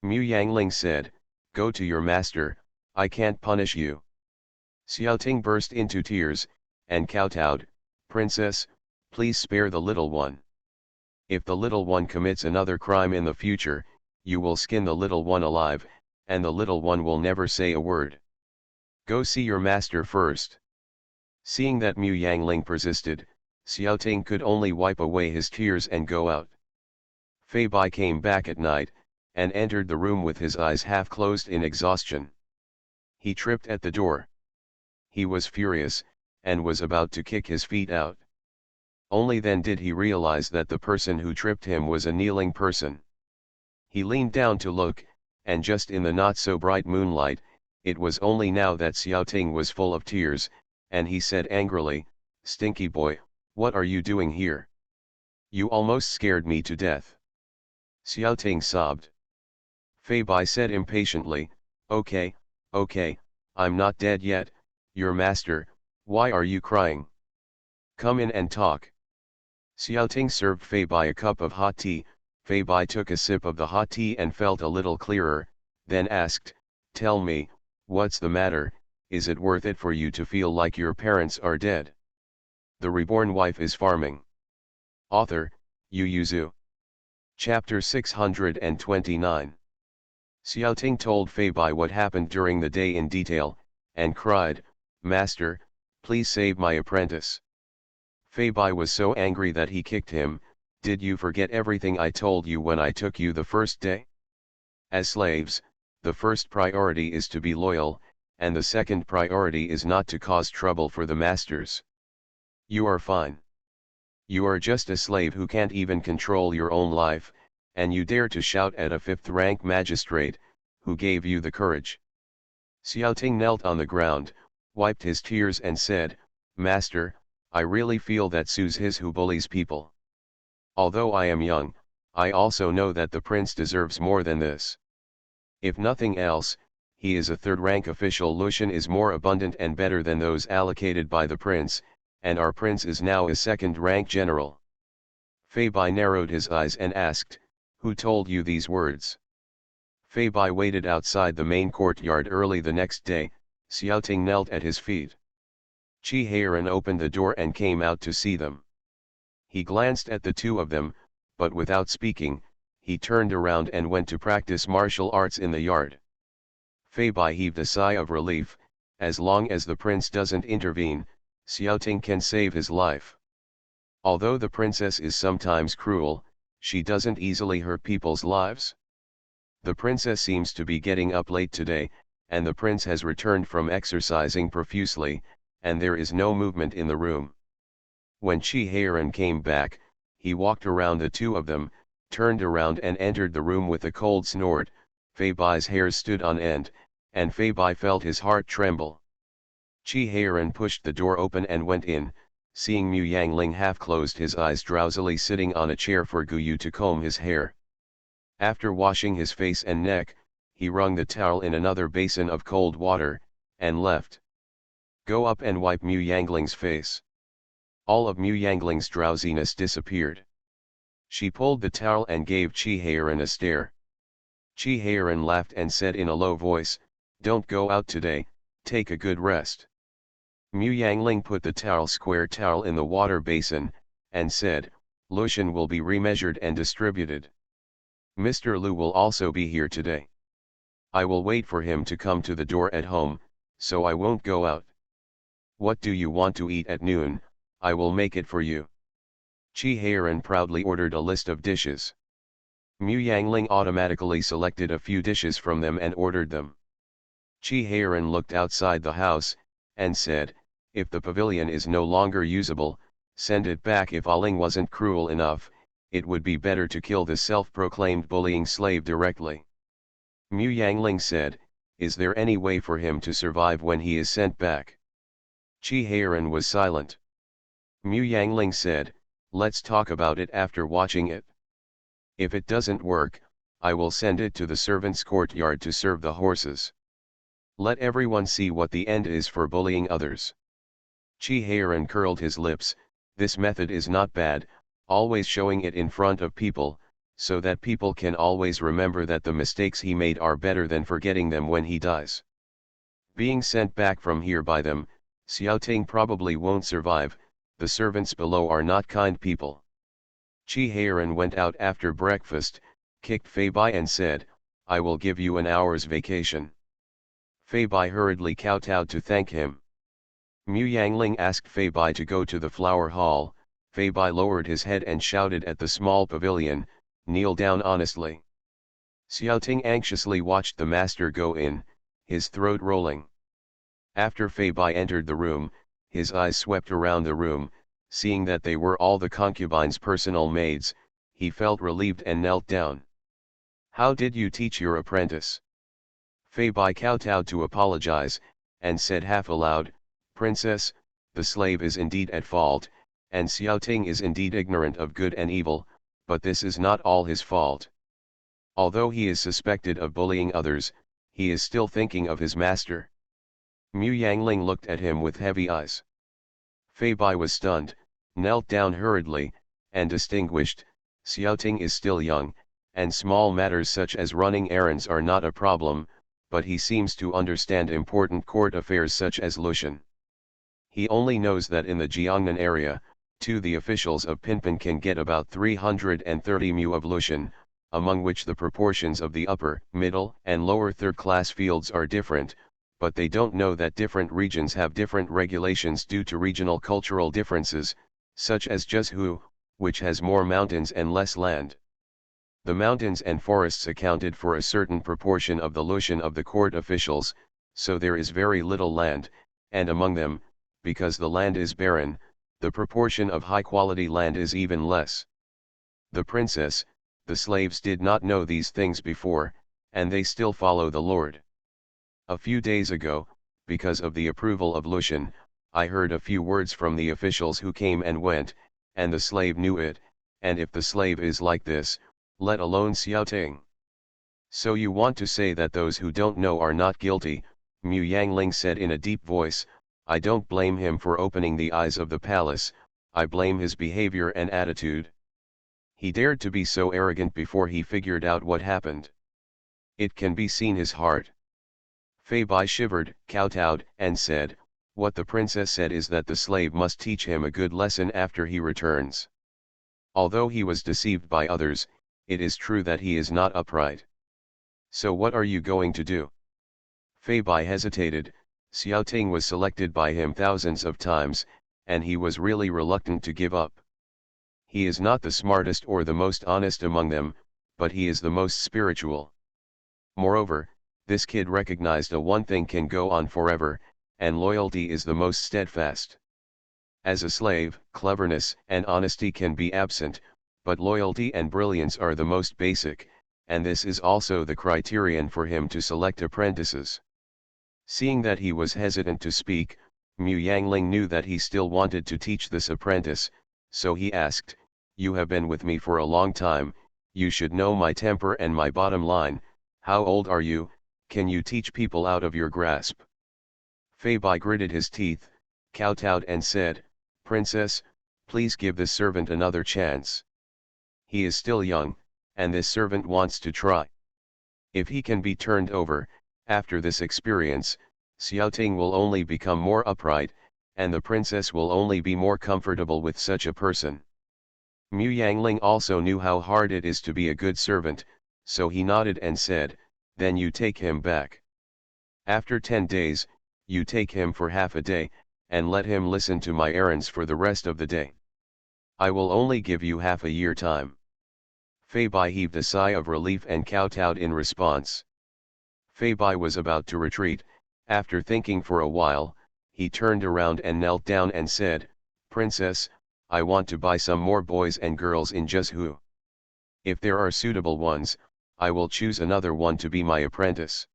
Mu Yangling said, go to your master, I can't punish you. Xiaoting burst into tears, and kowtowed, princess, please spare the little one. If the little one commits another crime in the future, you will skin the little one alive, and the little one will never say a word. Go see your master first. Seeing that Mu Yangling persisted, Xiaoting could only wipe away his tears and go out. Fei Bai came back at night, and entered the room with his eyes half closed in exhaustion. He tripped at the door. He was furious, and was about to kick his feet out. Only then did he realize that the person who tripped him was a kneeling person. He leaned down to look, and just in the not-so-bright moonlight, it was only now that Xiaoting was full of tears, and he said angrily, "Stinky boy, what are you doing here? You almost scared me to death." Xiaoting sobbed. Fei Bai said impatiently, okay, I'm not dead yet, your master, why are you crying? Come in and talk. Xiaoting served Fei Bai a cup of hot tea. Fei Bai took a sip of the hot tea and felt a little clearer, then asked, "Tell me, what's the matter? Is it worth it for you to feel like your parents are dead?" The Reborn Wife is Farming. Author, Yu Zhu. Chapter 629. Xiaoting told Fei Bai what happened during the day in detail, and cried, "Master, please save my apprentice." Fei Bai was so angry that he kicked him. "Did you forget everything I told you when I took you the first day? As slaves, the first priority is to be loyal, and the second priority is not to cause trouble for the masters. You are fine. You are just a slave who can't even control your own life, and you dare to shout at a fifth-rank magistrate, who gave you the courage." Xiaoting knelt on the ground, wiped his tears and said, "Master, I really feel that Su's his who bullies people. Although I am young, I also know that the prince deserves more than this. If nothing else, he is a third-rank official. Lucian is more abundant and better than those allocated by the prince, and our prince is now a second-rank general." Fei Bai narrowed his eyes and asked, "Who told you these words?" Fei Bai waited outside the main courtyard early the next day. Xiaoting knelt at his feet. Qi Heiran opened the door and came out to see them. He glanced at the two of them, but without speaking, he turned around and went to practice martial arts in the yard. Fei Bai heaved a sigh of relief. As long as the prince doesn't intervene, Xiaoting can save his life. Although the princess is sometimes cruel, she doesn't easily hurt people's lives. The princess seems to be getting up late today, and the prince has returned from exercising profusely, and there is no movement in the room. When Qi Heiran came back, he walked around the two of them, turned around and entered the room with a cold snort. Fei Bai's hairs stood on end, and Fei Bai felt his heart tremble. Qi Heiran pushed the door open and went in, seeing Mu Yangling half closed his eyes drowsily sitting on a chair for Guyu to comb his hair. After washing his face and neck, he wrung the towel in another basin of cold water, and left. "Go up and wipe Mu Yangling's face." All of Mu Yangling's drowsiness disappeared. She pulled the towel and gave Qi Heiran a stare. Qi Heiran laughed and said in a low voice, "Don't go out today, take a good rest." Mu Yangling put the square towel in the water basin, and said, "Lucian will be remeasured and distributed. Mr. Lu will also be here today. I will wait for him to come to the door at home, so I won't go out. What do you want to eat at noon? I will make it for you." Qi Heiran proudly ordered a list of dishes. Mu Yangling automatically selected a few dishes from them and ordered them. Qi Heiran looked outside the house, and said, "If the pavilion is no longer usable, send it back. If Aling wasn't cruel enough, it would be better to kill the self-proclaimed bullying slave directly." Mu Yangling said, "Is there any way for him to survive when he is sent back?" Qi Heiran was silent. Mu Yangling said, "Let's talk about it after watching it. If it doesn't work, I will send it to the servants' courtyard to serve the horses. Let everyone see what the end is for bullying others." Qi Heiran curled his lips. This method is not bad, always showing it in front of people, so that people can always remember that the mistakes he made are better than forgetting them when he dies. Being sent back from here by them, Xiaoting probably won't survive. The servants below are not kind people. Qi Heiran went out after breakfast, kicked Fei Bai and said, "I will give you an hour's vacation." Fei Bai hurriedly kowtowed to thank him. Mu Yangling asked Fei Bai to go to the flower hall. Fei Bai lowered his head and shouted at the small pavilion, "Kneel down honestly." Xiaoting anxiously watched the master go in, his throat rolling. After Fei Bai entered the room, his eyes swept around the room. Seeing that they were all the concubine's personal maids, he felt relieved and knelt down. How did you teach your apprentice? Fei Bai kowtowed to apologize, and said half aloud, Princess, the slave is indeed at fault, and Xiaoting is indeed ignorant of good and evil, but this is not all his fault. Although he is suspected of bullying others, he is still thinking of his master. Mu Yangling looked at him with heavy eyes. Fei Bai was stunned, knelt down hurriedly, and distinguished, Xiaoting is still young, and small matters such as running errands are not a problem, but he seems to understand important court affairs such as Lushan. He only knows that in the Jiangnan area, the officials of Pinpin can get about 330 mu of Lushan, among which the proportions of the upper, middle, and lower third-class fields are different, but they don't know that different regions have different regulations due to regional cultural differences, such as Zhezhou, which has more mountains and less land. The mountains and forests accounted for a certain proportion of the Lushan of the court officials, so there is very little land, and among them, because the land is barren, the proportion of high-quality land is even less. The princess, the slaves did not know these things before, and they still follow the Lord. A few days ago, because of the approval of Lushan, I heard a few words from the officials who came and went, and the slave knew it, and if the slave is like this, let alone Xiaoting. So you want to say that those who don't know are not guilty, Mu Yangling said in a deep voice. I don't blame him for opening the eyes of the palace, I blame his behavior and attitude. He dared to be so arrogant before he figured out what happened. It can be seen his heart. Fei Bai shivered, kowtowed, and said, what the princess said is that the slave must teach him a good lesson after he returns. Although he was deceived by others, it is true that he is not upright. So what are you going to do? Fei Bai hesitated. Xiaoting was selected by him thousands of times, and he was really reluctant to give up. He is not the smartest or the most honest among them, but he is the most spiritual. Moreover, this kid recognized one thing can go on forever, and loyalty is the most steadfast. As a slave, cleverness and honesty can be absent, but loyalty and brilliance are the most basic, and this is also the criterion for him to select apprentices. Seeing that he was hesitant to speak, Mu Yangling knew that he still wanted to teach this apprentice, so he asked, you have been with me for a long time, you should know my temper and my bottom line, how old are you, can you teach people out of your grasp? Fei Bai gritted his teeth, kowtowed and said, Princess, please give this servant another chance. He is still young, and this servant wants to try. If he can be turned over, after this experience, Xiaoting will only become more upright, and the princess will only be more comfortable with such a person. Mu Yangling also knew how hard it is to be a good servant, so he nodded and said, then you take him back. After 10 days, you take him for half a day, and let him listen to my errands for the rest of the day. I will only give you half a year time. Fei Bai heaved a sigh of relief and kowtowed in response. Fei Bai was about to retreat. After thinking for a while, he turned around and knelt down and said, Princess, I want to buy some more boys and girls in Zhezhou. If there are suitable ones, I will choose another one to be my apprentice.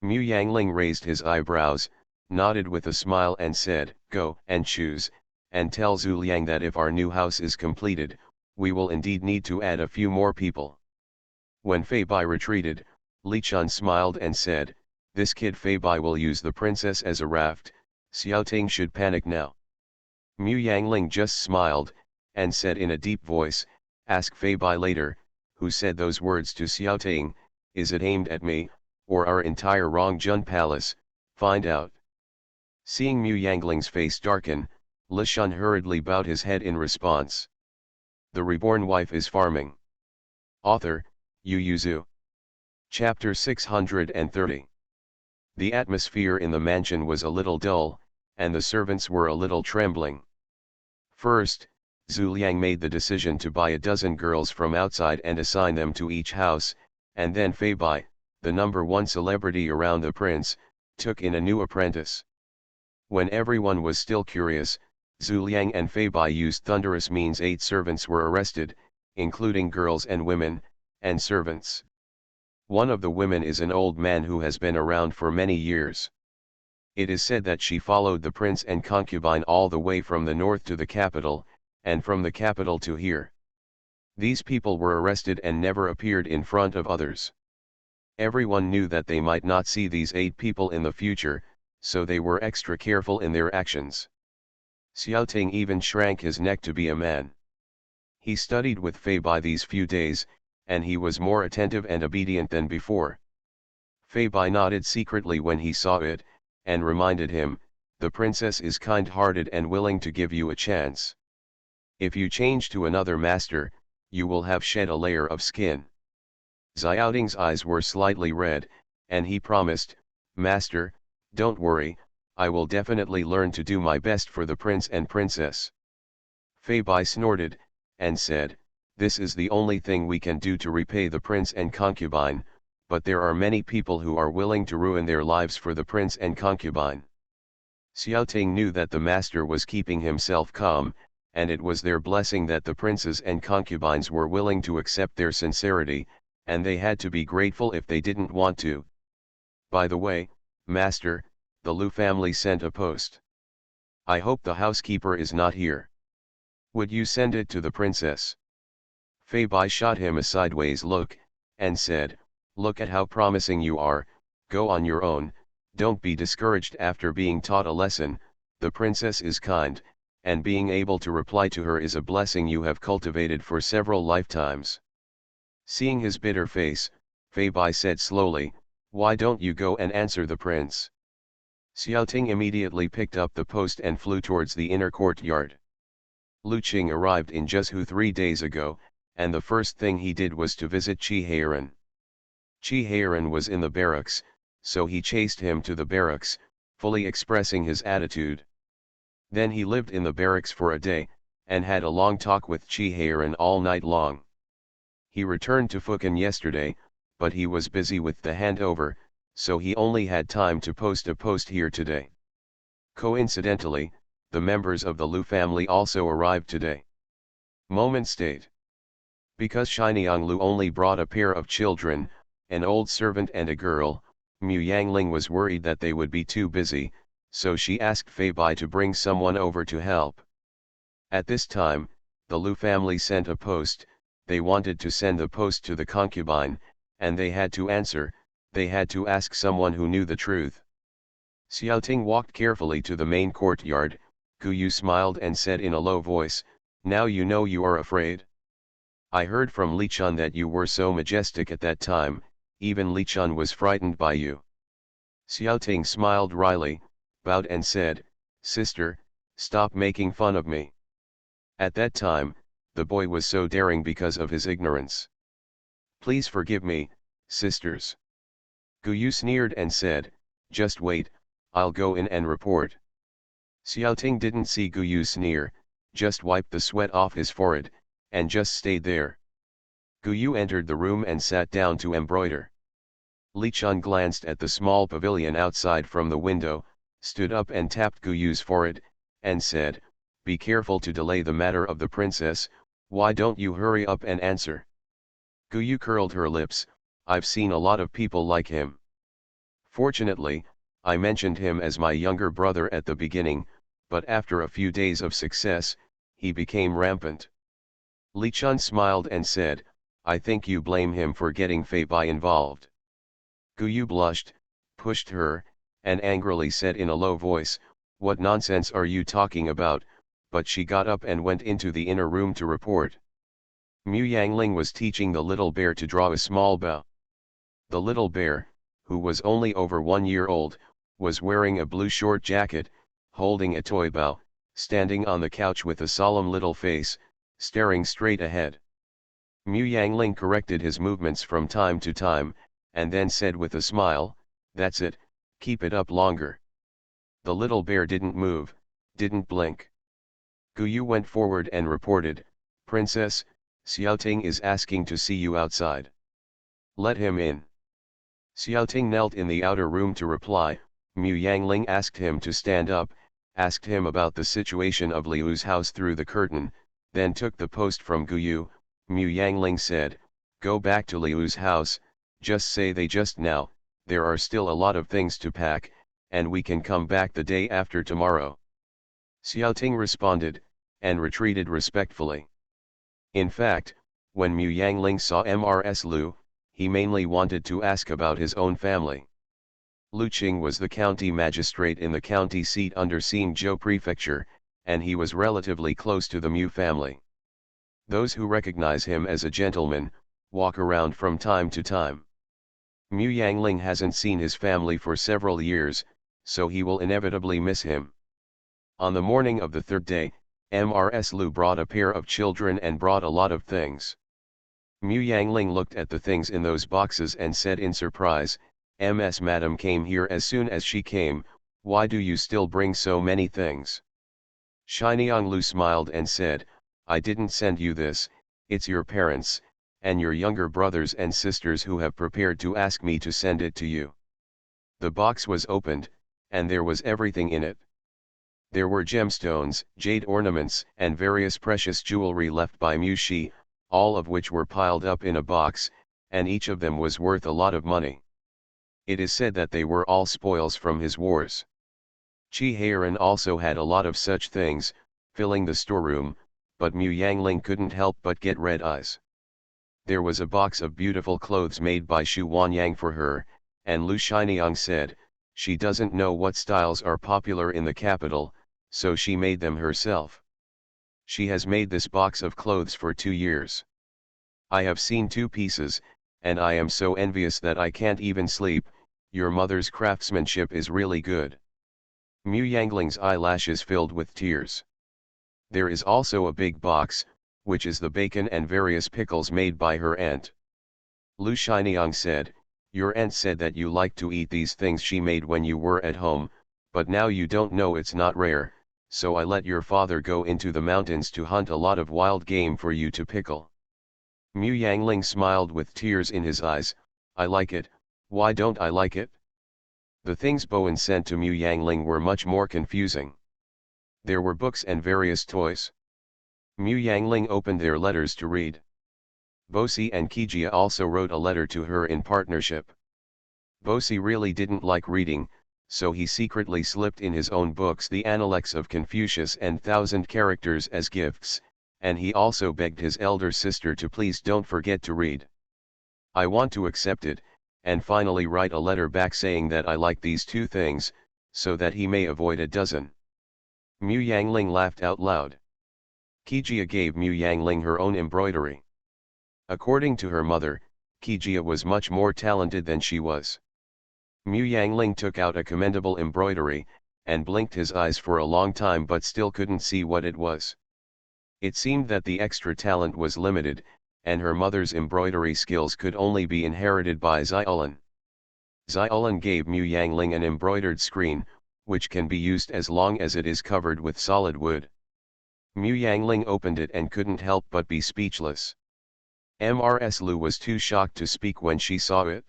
Mu Yangling raised his eyebrows, nodded with a smile and said, go and choose, and tell Zhu Liang that if our new house is completed, we will indeed need to add a few more people. When Fei Bai retreated, Li Chun smiled and said, this kid Fei Bai will use the princess as a raft, Xiaoting should panic now. Mu Yangling just smiled, and said in a deep voice, ask Fei Bai later, who said those words to Xiaoting, is it aimed at me, or our entire Rongjun palace, find out. Seeing Mu Yangling's face darken, Li Shun hurriedly bowed his head in response. The Reborn Wife is Farming. Author, Yu Yuzu. Chapter 630. The atmosphere in the mansion was a little dull, and the servants were a little trembling. First, Zhu Liang made the decision to buy a dozen girls from outside and assign them to each house, and then Fei Bai, the #1 celebrity around the prince, took in a new apprentice. When everyone was still curious, Zhu Liang and Fei Bai used thunderous means. 8 servants were arrested, including girls and women, and servants. One of the women is an old man who has been around for many years. It is said that she followed the prince and concubine all the way from the north to the capital, and from the capital to here. These people were arrested and never appeared in front of others. Everyone knew that they might not see these 8 people in the future, so they were extra careful in their actions. Xiaoting even shrank his neck to be a man. He studied with Fei Bai these few days, and he was more attentive and obedient than before. Fei Bai nodded secretly when he saw it, and reminded him, "The princess is kind-hearted and willing to give you a chance. If you change to another master, you will have shed a layer of skin." Xiaoting's eyes were slightly red, and he promised, "Master, don't worry, I will definitely learn to do my best for the prince and princess." Fei Bai snorted, and said, "This is the only thing we can do to repay the prince and concubine, but there are many people who are willing to ruin their lives for the prince and concubine." Xiaoting knew that the master was keeping himself calm, and it was their blessing that the princes and concubines were willing to accept their sincerity, and they had to be grateful if they didn't want to. "By the way, master, the Lu family sent a post. I hope the housekeeper is not here. Would you send it to the princess?" Fei Bai shot him a sideways look, and said, "Look at how promising you are, go on your own, don't be discouraged after being taught a lesson, the princess is kind, and being able to reply to her is a blessing you have cultivated for several lifetimes." Seeing his bitter face, Fei Bai said slowly, "Why don't you go and answer the prince?" Xiaoting immediately picked up the post and flew towards the inner courtyard. Lu Qing arrived in Zhezhou 3 days ago, and the first thing he did was to visit Qi Heiran. Qi Heiran was in the barracks, so he chased him to the barracks, fully expressing his attitude. Then he lived in the barracks for a day, and had a long talk with Qi Heiran all night long. He returned to Fukan yesterday, but he was busy with the handover, so he only had time to post a post here today. Coincidentally, the members of the Lu family also arrived today. Moment state. Because Shinyang Lu only brought a pair of children, an old servant and a girl, Mu Yangling was worried that they would be too busy, so she asked Fei Bai to bring someone over to help. At this time, the Lu family sent a post. They wanted to send the post to the concubine, and they had to answer, they had to ask someone who knew the truth. Xiaoting walked carefully to the main courtyard. Gu Yu smiled and said in a low voice, "Now you know you are afraid. I heard from Li Chun that you were so majestic at that time, even Li Chun was frightened by you." Xiaoting smiled wryly, bowed and said, "Sister, stop making fun of me. At that time, the boy was so daring because of his ignorance. Please forgive me, sisters." Gu Yu sneered and said, "Just wait, I'll go in and report." Xiaoting didn't see Gu Yu sneer, just wiped the sweat off his forehead, and just stayed there. Gu Yu entered the room and sat down to embroider. Li Chun glanced at the small pavilion outside from the window, stood up and tapped Gu Yu's forehead, and said, "Be careful to delay the matter of the princess, why don't you hurry up and answer?" Gu Yu curled her lips, "I've seen a lot of people like him. Fortunately, I mentioned him as my younger brother at the beginning, but after a few days of success, he became rampant." Li Chun smiled and said, "I think you blame him for getting Fei Bai involved." Gu Yu blushed, pushed her, and angrily said in a low voice, "What nonsense are you talking about?" But she got up and went into the inner room to report. Mu Yangling was teaching the little bear to draw a small bow. The little bear, who was only over 1 year old, was wearing a blue short jacket, holding a toy bow, standing on the couch with a solemn little face, staring straight ahead. Mu Yangling corrected his movements from time to time, and then said with a smile, "That's it, keep it up longer." The little bear didn't move, didn't blink. Gu Yu went forward and reported, "Princess, Xiaoting is asking to see you outside. Let him in." Xiaoting knelt in the outer room to reply. Mu Yangling asked him to stand up, asked him about the situation of Liu's house through the curtain, then took the post from Gu Yu. Mu Yangling said, "Go back to Liu's house, Just say they just now, there are still a lot of things to pack, and we can come back the day after tomorrow. Xiaoting responded, and retreated respectfully. In fact, when Mu Yangling saw Mrs. Lu, he mainly wanted to ask about his own family. Lu Qing was the county magistrate in the county seat under Xingzhou Prefecture, and he was relatively close to the Mu family. Those who recognize him as a gentleman, walk around from time to time. Mu Yangling hasn't seen his family for several years, so he will inevitably miss him. On the morning of the third day, Mrs. Lu brought a pair of children and brought a lot of things. Mu Yangling looked at the things in those boxes and said in surprise, "Ms. Madam came here as soon as she came, why do you still bring so many things?" Shinyang Lu smiled and said, "I didn't send you this, it's your parents, and your younger brothers and sisters who have prepared to ask me to send it to you." The box was opened, and there was everything in it. There were gemstones, jade ornaments, and various precious jewelry left by Mu Shi, all of which were piled up in a box, and each of them was worth a lot of money. It is said that they were all spoils from his wars. Qi Heiran also had a lot of such things, filling the storeroom, but Mu Yangling couldn't help but get red eyes. There was a box of beautiful clothes made by Xu Wanyang for her, and Lu Shinyang said, she doesn't know what styles are popular in the capital, so she made them herself. She has made this box of clothes for 2 years. I have seen 2 pieces, and I am so envious that I can't even sleep. Your mother's craftsmanship is really good. Mu Yangling's eyelashes filled with tears. There is also a big box, which is the bacon and various pickles made by her aunt. Lu Shinyang said, your aunt said that you like to eat these things she made when you were at home, but now you don't know it's not rare, so I let your father go into the mountains to hunt a lot of wild game for you to pickle. Mu Yangling smiled with tears in his eyes, I like it, why don't I like it? The things Bowen sent to Mu Yangling were much more confusing. There were books and various toys. Mu Yangling opened their letters to read. Bosi and Kijia also wrote a letter to her in partnership. Bosi really didn't like reading, so he secretly slipped in his own books the Analects of Confucius and 1,000 characters as gifts, and he also begged his elder sister to please don't forget to read. I want to accept it, and finally write a letter back saying that I like these 2 things, so that he may avoid a dozen. Mu Yangling laughed out loud. Kijia gave Mu Yangling her own embroidery. According to her mother, Kijia was much more talented than she was. Mu Yangling took out a commendable embroidery, and blinked his eyes for a long time but still couldn't see what it was. It seemed that the extra talent was limited, and her mother's embroidery skills could only be inherited by Xiaolan. Xiaolan gave Mu Yangling an embroidered screen, which can be used as long as it is covered with solid wood. Mu Yangling opened it and couldn't help but be speechless. Mrs. Lu was too shocked to speak when she saw it.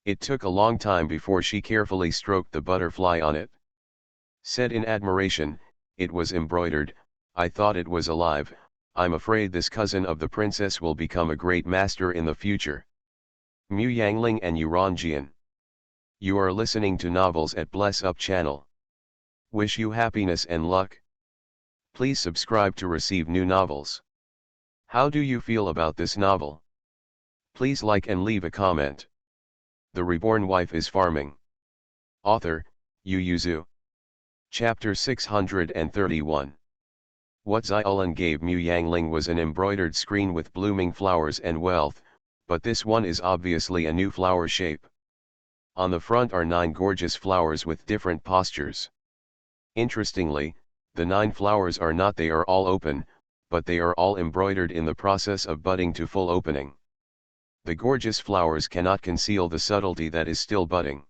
It took a long time before she carefully stroked the butterfly on it. Said in admiration, it was embroidered, I thought it was alive, I'm afraid this cousin of the princess will become a great master in the future. Mu Yangling and Yuranjian. You are listening to Novels at Bless Up channel. Wish you happiness and luck. Please subscribe to receive new novels. How do you feel about this novel? Please like and leave a comment. The Reborn Wife is Farming. Author, Yu Yuzu. Chapter 631. What Xiaolan gave Mu Yangling was an embroidered screen with blooming flowers and wealth, but this one is obviously a new flower shape. On the front are 9 gorgeous flowers with different postures. Interestingly, the 9 flowers are not they are all open, but they are all embroidered in the process of budding to full opening. The gorgeous flowers cannot conceal the subtlety that is still budding.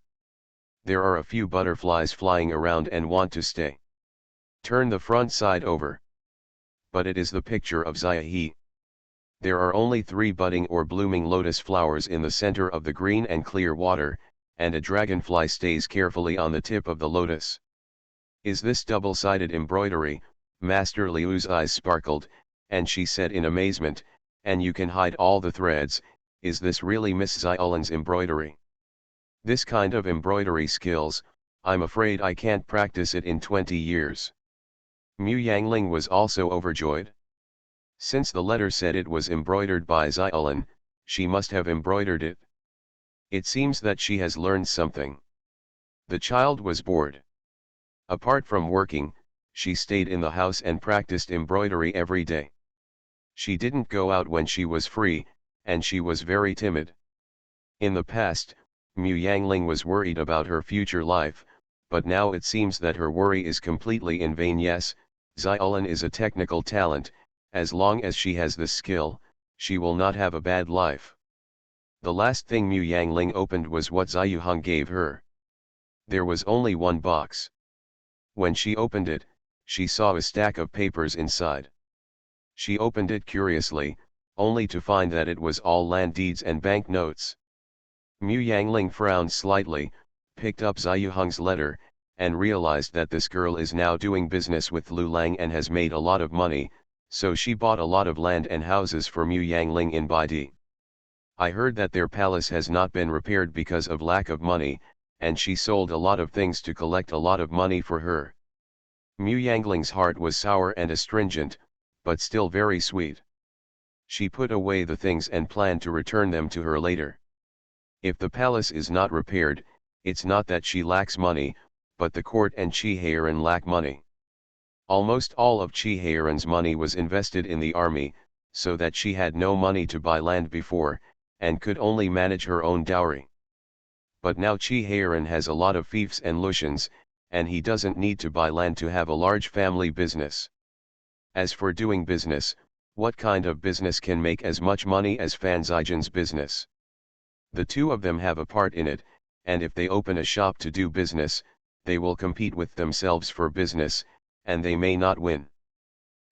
There are a few butterflies flying around and want to stay. Turn the front side over. But it is the picture of Xia. There are only 3 budding or blooming lotus flowers in the center of the green and clear water, and a dragonfly stays carefully on the tip of the lotus. Is this double-sided embroidery? Master Liu's eyes sparkled, and she said in amazement, and you can hide all the threads, Is this really Miss Xiaolan's embroidery? This kind of embroidery skills, I'm afraid I can't practice it in 20 years. Mu Yangling was also overjoyed. Since the letter said it was embroidered by Xiaolan, she must have embroidered it. It seems that she has learned something. The child was bored. Apart from working, she stayed in the house and practiced embroidery every day. She didn't go out when she was free, and she was very timid. In the past, Mu Yangling was worried about her future life, but now it seems that her worry is completely in vain. Yes, Xiaolan is a technical talent. As long as she has the skill, she will not have a bad life. The last thing Mu Yangling opened was what Ziyuheng gave her. There was only one box. When she opened it, she saw a stack of papers inside. She opened it curiously, only to find that it was all land deeds and bank notes. Mu Yangling frowned slightly, picked up Ziyuheng's letter, and realized that this girl is now doing business with Lu Lang and has made a lot of money, so she bought a lot of land and houses for Mu Yangling in Baidi. I heard that their palace has not been repaired because of lack of money, and she sold a lot of things to collect a lot of money for her. Mu Yangling's heart was sour and astringent, but still very sweet. She put away the things and planned to return them to her later. If the palace is not repaired, it's not that she lacks money, but the court and Chi Heiran lack money. Almost all of Chi Heiran's money was invested in the army, so that she had no money to buy land before, and could only manage her own dowry. But now Chi Heiran has a lot of fiefs and lushans, and he doesn't need to buy land to have a large family business. As for doing business, what kind of business can make as much money as Fan Zijian's business? The two of them have a part in it, and if they open a shop to do business, they will compete with themselves for business, and they may not win.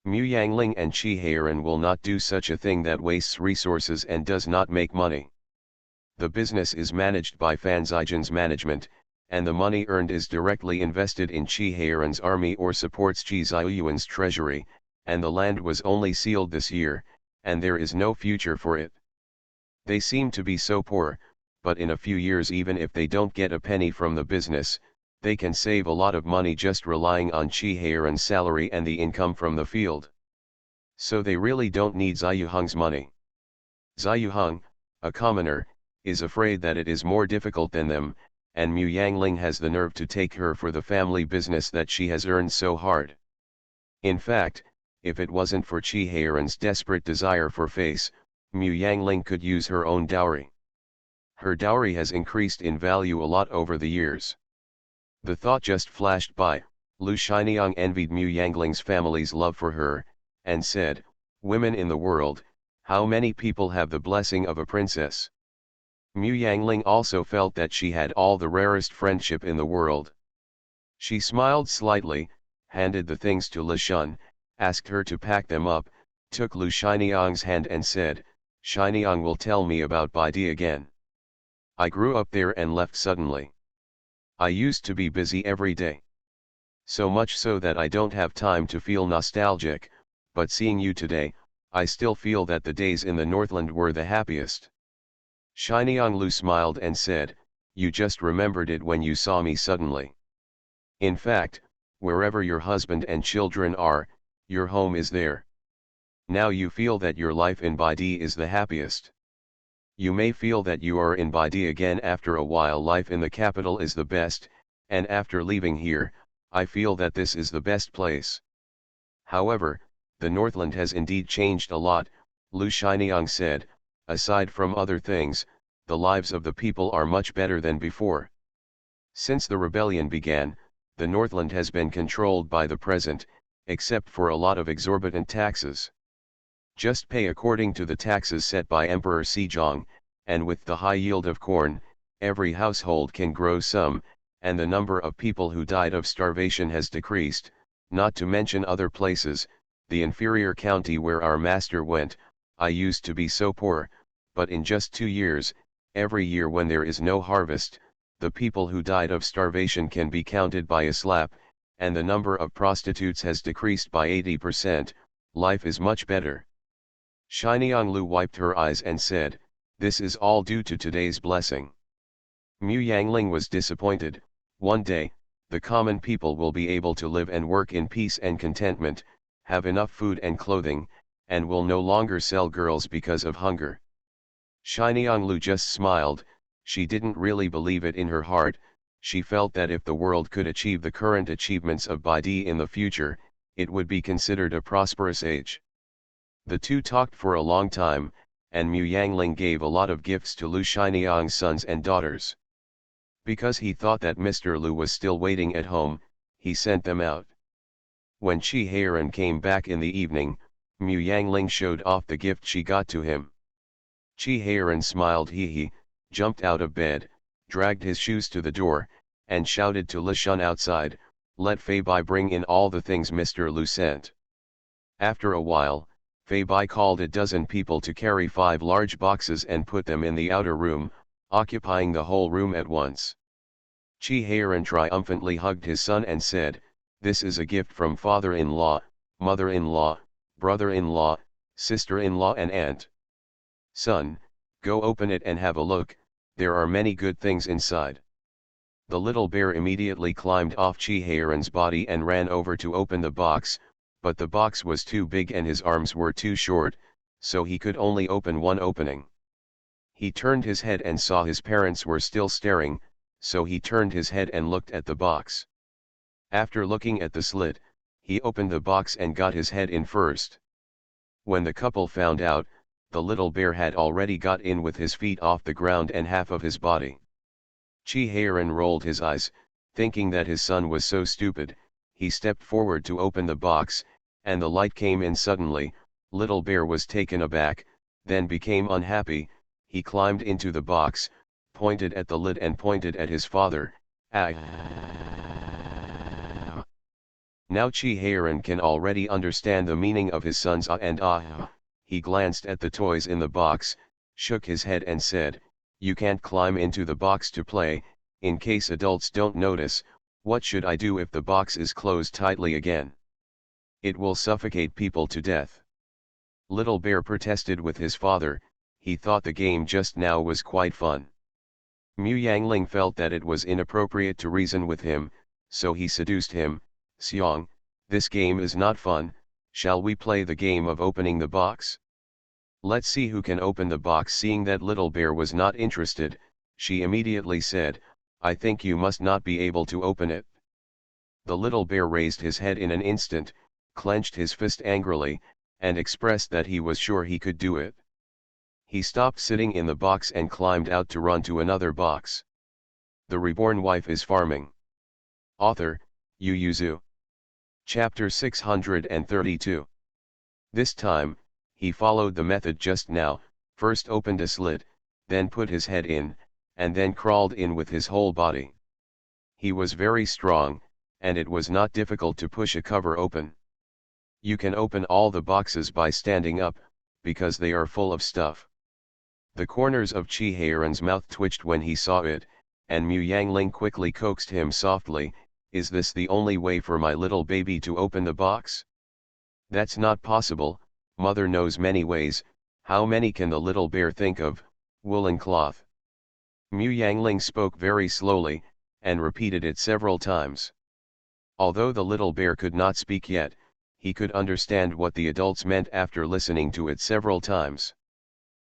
Mu Yangling and Chi Heiran will not do such a thing that wastes resources and does not make money. The business is managed by Fan Zijian's management, and the money earned is directly invested in Chi Heiran's army or supports Chi Ziyuan's treasury, and the land was only sealed this year, and there is no future for it. They seem to be so poor, but in a few years, even if they don't get a penny from the business, they can save a lot of money just relying on Chi Heiran's salary and the income from the field. So they really don't need Ziyuheng's money. Ziyuheng, a commoner, is afraid that it is more difficult than them, and Mu Yangling has the nerve to take her for the family business that she has earned so hard. In fact, if it wasn't for Chi Heiran's desperate desire for face, Mu Yangling could use her own dowry. Her dowry has increased in value a lot over the years. The thought just flashed by. Lu Shiniang envied Mu Yangling's family's love for her, and said, "Women in the world, how many people have the blessing of a princess?" Mu Yangling also felt that she had all the rarest friendship in the world. She smiled slightly, handed the things to Li Shun, asked her to pack them up, took Lu Shiniang's hand and said, "Shiniang will tell me about Baidi again. I grew up there and left suddenly. I used to be busy every day. So much so that I don't have time to feel nostalgic, but seeing you today, I still feel that the days in the Northland were the happiest." Shiniang Lu smiled and said, "You just remembered it when you saw me suddenly. In fact, wherever your husband and children are, your home is there. Now you feel that your life in Baidi is the happiest. You may feel that you are in Baidi again after a while. Life in the capital is the best, and after leaving here, I feel that this is the best place. However, the Northland has indeed changed a lot," Lu Shiniang said. "Aside from other things, the lives of the people are much better than before. Since the rebellion began, the Northland has been controlled by the present, except for a lot of exorbitant taxes. Just pay according to the taxes set by Emperor Sejong, and with the high yield of corn, every household can grow some, and the number of people who died of starvation has decreased, not to mention other places. The inferior county where our master went, I used to be so poor, but in just 2 years, every year when there is no harvest, the people who died of starvation can be counted by a slap, and the number of prostitutes has decreased by 80%, life is much better." Shiniang Lu wiped her eyes and said, This is all due to today's blessing. Mu Yangling was disappointed. One day, the common people will be able to live and work in peace and contentment, have enough food and clothing, and will no longer sell girls because of hunger. Xianyanglu just smiled. She didn't really believe it in her heart. She felt that if the world could achieve the current achievements of Baidi in the future, it would be considered a prosperous age. The two talked for a long time, and Mu Yangling gave a lot of gifts to Lu Xianyang's sons and daughters. Because he thought that Mr. Lu was still waiting at home, he sent them out. When Chi Heiran came back in the evening, Mu Yangling showed off the gift she got to him. Chi Heiran smiled hee, jumped out of bed, dragged his shoes to the door, and shouted to Li Shun outside, "Let Fei Bai bring in all the things Mr. Lu sent." After a while, Fei Bai called a dozen people to carry 5 large boxes and put them in the outer room, occupying the whole room at once. Chi Heiran triumphantly hugged his son and said, "This is a gift from father-in-law, mother-in-law, brother-in-law, sister-in-law and aunt. Son, go open it and have a look, there are many good things inside." The little bear immediately climbed off Chi Heiran's body and ran over to open the box, but the box was too big and his arms were too short, so he could only open one opening. He turned his head and saw his parents were still staring, so he turned his head and looked at the box. After looking at the slit, he opened the box and got his head in first. When the couple found out, the little bear had already got in with his feet off the ground and half of his body. Chi Heiran rolled his eyes, thinking that his son was so stupid. He stepped forward to open the box, and the light came in suddenly. Little bear was taken aback, then became unhappy. He climbed into the box, pointed at the lid and pointed at his father. Ah. Now Chi Heiran can already understand the meaning of his son's ah and ah. He glanced at the toys in the box, shook his head and said, "You can't climb into the box to play. In case adults don't notice, what should I do if the box is closed tightly again? It will suffocate people to death." Little bear protested with his father. He thought the game just now was quite fun. Mu Yangling felt that it was inappropriate to reason with him, so he seduced him. "Xiang, this game is not fun, shall we play the game of opening the box? Let's see who can open the box." Seeing that little bear was not interested, she immediately said, "I think you must not be able to open it." The little bear raised his head in an instant, clenched his fist angrily, and expressed that he was sure he could do it. He stopped sitting in the box and climbed out to run to another box. The Reborn Wife is Farming. Author, Yu Yuzu. Chapter 632. This time, he followed the method just now, first opened a slit, then put his head in, and then crawled in with his whole body. He was very strong, and it was not difficult to push a cover open. You can open all the boxes by standing up, because they are full of stuff. The corners of Chi Heiran's mouth twitched when he saw it, and Mu Yangling quickly coaxed him softly, "Is this the only way for my little baby to open the box? That's not possible, mother knows many ways. How many can the little bear think of? Woolen cloth." Mu Yangling spoke very slowly, and repeated it several times. Although the little bear could not speak yet, he could understand what the adults meant after listening to it several times.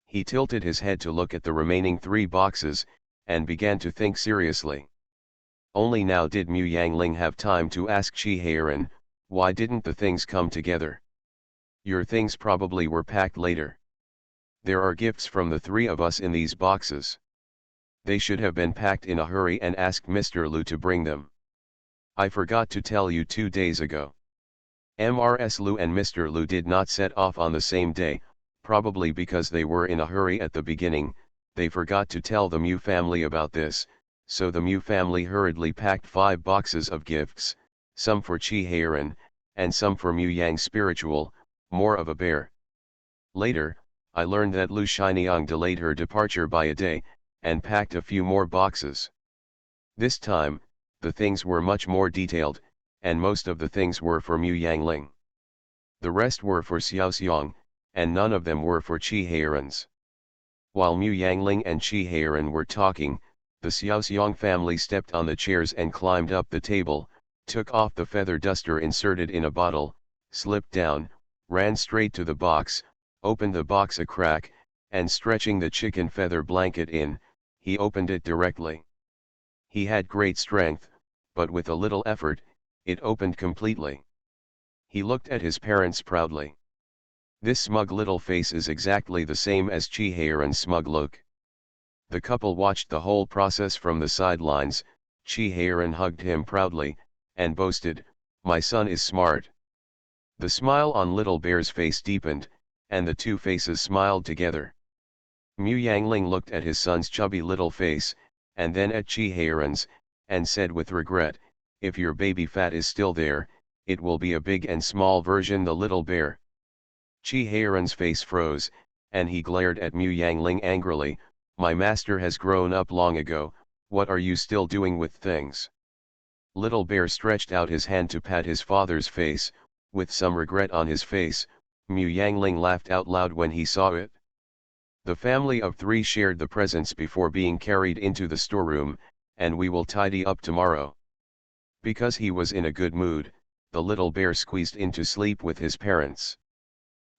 He tilted his head to look at the remaining 3 boxes, and began to think seriously. Only now did Mu Yangling have time to ask Chi Heiran, "Why didn't the things come together? Your things probably were packed later. There are gifts from the 3 of us in these boxes. They should have been packed in a hurry and asked Mr. Lu to bring them. I forgot to tell you 2 days ago." Mrs. Lu and Mr. Lu did not set off on the same day, probably because they were in a hurry at the beginning. They forgot to tell the Mu family about this, so the Mu family hurriedly packed 5 boxes of gifts, some for Chi Heiran, and some for Mu Yang spiritual, more of a bear. Later, I learned that Lu Xianyang delayed her departure by a day, and packed a few more boxes. This time, the things were much more detailed, and most of the things were for Mu Yangling. The rest were for Xiao Xiang, and none of them were for Chi Heiran's. While Mu Yangling and Chi Heiran were talking, the Xiaoxiang family stepped on the chairs and climbed up the table, took off the feather duster inserted in a bottle, slipped down, ran straight to the box, opened the box a crack, and stretching the chicken feather blanket in, he opened it directly. He had great strength, but with a little effort, it opened completely. He looked at his parents proudly. This smug little face is exactly the same as Chi Heiran's smug look. The couple watched the whole process from the sidelines. Chi Heiran hugged him proudly, and boasted, "My son is smart." The smile on Little Bear's face deepened, and the two faces smiled together. Mu Yangling looked at his son's chubby little face, and then at Chi Heiran's, and said with regret, "If your baby fat is still there, it will be a big and small version the Little Bear." Chi Heiran's face froze, and he glared at Mu Yangling angrily. "My master has grown up long ago, what are you still doing with things?" Little Bear stretched out his hand to pat his father's face, with some regret on his face. Mu Yangling laughed out loud when he saw it. The family of three shared the presents before being carried into the storeroom, and we will tidy up tomorrow. Because he was in a good mood, the Little Bear squeezed into sleep with his parents.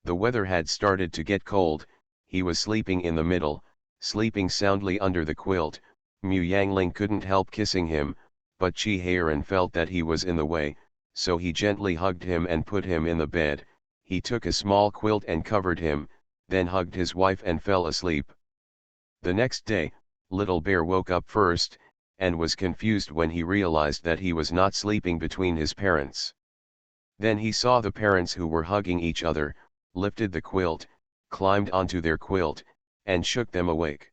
The weather had started to get cold. He was sleeping in the middle, sleeping soundly under the quilt. Mu Yangling couldn't help kissing him, but Chi Heiran felt that he was in the way, so he gently hugged him and put him in the bed. He took a small quilt and covered him, then hugged his wife and fell asleep. The next day, Little Bear woke up first, and was confused when he realized that he was not sleeping between his parents. Then he saw the parents who were hugging each other, lifted the quilt, climbed onto their quilt, and shook them awake.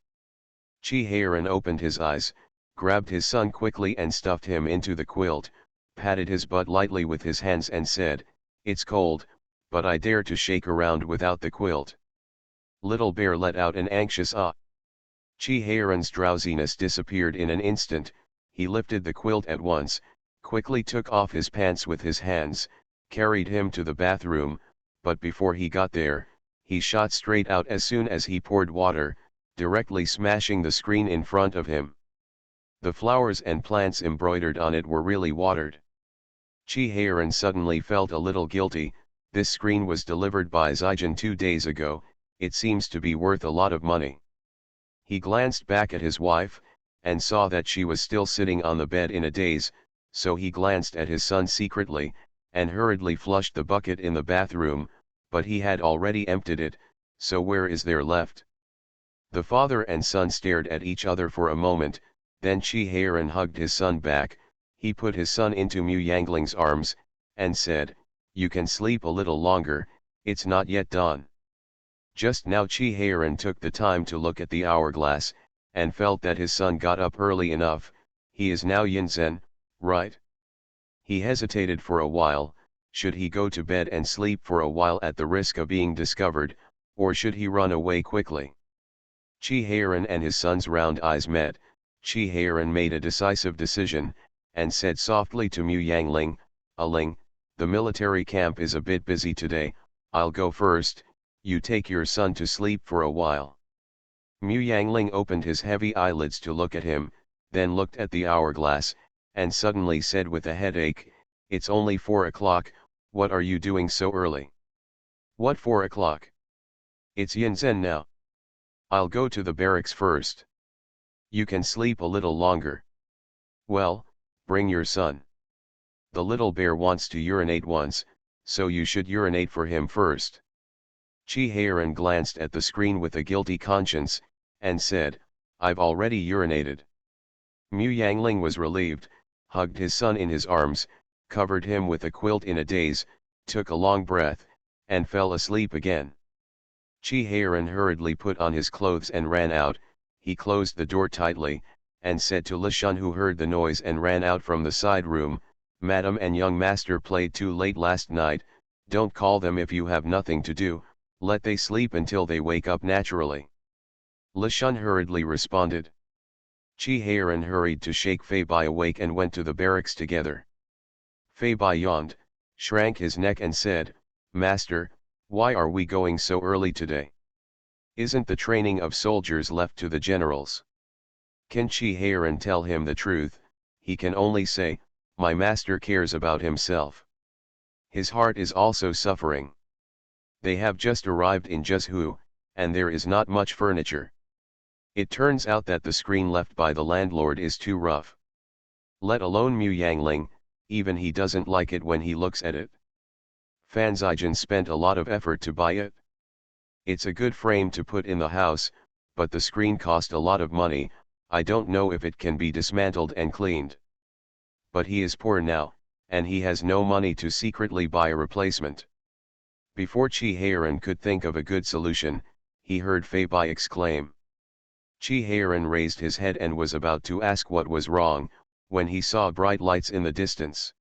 Chi Heiran opened his eyes, grabbed his son quickly and stuffed him into the quilt, patted his butt lightly with his hands and said, "It's cold, but I dare to shake around without the quilt." Little Bear let out an anxious ah. Chi Heiran's drowsiness disappeared in an instant. He lifted the quilt at once, quickly took off his pants with his hands, carried him to the bathroom, but before he got there, he shot straight out as soon as he poured water, directly smashing the screen in front of him. The flowers and plants embroidered on it were really watered. Chi Heiran suddenly felt a little guilty. This screen was delivered by Zijan 2 days ago, it seems to be worth a lot of money. He glanced back at his wife, and saw that she was still sitting on the bed in a daze, so he glanced at his son secretly, and hurriedly flushed the bucket in the bathroom, but he had already emptied it, so where is there left? The father and son stared at each other for a moment, then Chi Heiran hugged his son back. He put his son into Mu Yangling's arms, and said, "You can sleep a little longer, it's not yet dawn." Just now Chi Heiran took the time to look at the hourglass, and felt that his son got up early enough. He is now Yinzen, right? He hesitated for a while. Should he go to bed and sleep for a while at the risk of being discovered, or should he run away quickly? Chi Heiran and his son's round eyes met. Chi Heiran made a decisive decision, and said softly to Mu Yangling, "Aling, the military camp is a bit busy today, I'll go first, you take your son to sleep for a while." Mu Yangling opened his heavy eyelids to look at him, then looked at the hourglass, and suddenly said with a headache, "It's only 4 o'clock, what are you doing so early?" "What 4 o'clock? It's Yinzen now. I'll go to the barracks first." "You can sleep a little longer." "Well, bring your son. The Little Bear wants to urinate once, so you should urinate for him first." Chi Heiran glanced at the screen with a guilty conscience, and said, "I've already urinated." Mu Yangling was relieved, hugged his son in his arms, covered him with a quilt in a daze, took a long breath, and fell asleep again. Chi Heiran hurriedly put on his clothes and ran out. He closed the door tightly, and said to Li Shun, who heard the noise and ran out from the side room, "Madam and young master played too late last night, don't call them if you have nothing to do, let they sleep until they wake up naturally." Li Shun hurriedly responded. Chi Heiran hurried to shake Fei Bai awake and went to the barracks together. Fei Bai yawned, shrank his neck and said, "Master, why are we going so early today?" Isn't the training of soldiers left to the generals? Can Chi-Heiran tell him the truth? He can only say, my master cares about himself. His heart is also suffering. They have just arrived in Juzhu, and there is not much furniture. It turns out that the screen left by the landlord is too rough. Let alone Mu Yangling, even he doesn't like it when he looks at it. Fan Zijian spent a lot of effort to buy it. It's a good frame to put in the house, but the screen cost a lot of money. I don't know if it can be dismantled and cleaned. But he is poor now, and he has no money to secretly buy a replacement. Before Chi-Heiran could think of a good solution, he heard Fei Bai exclaim. Chi-Heiran raised his head and was about to ask what was wrong, when he saw bright lights in the distance.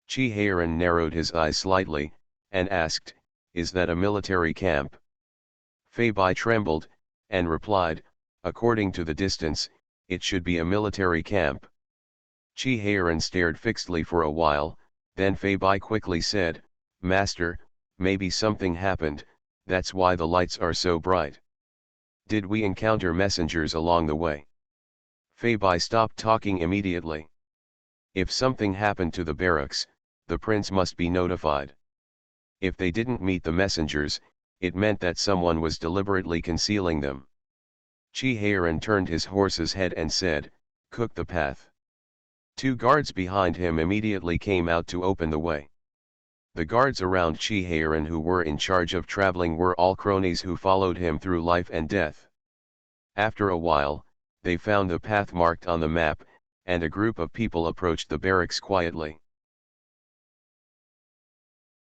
Chi-Heiran narrowed his eyes slightly, and asked, is that a military camp? Fei Bai trembled, and replied, according to the distance, it should be a military camp. Chi-Heiran stared fixedly for a while, then Fei Bai quickly said, Master, maybe something happened, that's why the lights are so bright. Did we encounter messengers along the way? Fei Bai stopped talking immediately. If something happened to the barracks, the prince must be notified. If they didn't meet the messengers, it meant that someone was deliberately concealing them. Chi-Heiran turned his horse's head and said, cook the path. 2 guards behind him immediately came out to open the way. The guards around Chi-Heiran who were in charge of traveling were all cronies who followed him through life and death. After a while, they found the path marked on the map, and a group of people approached the barracks quietly.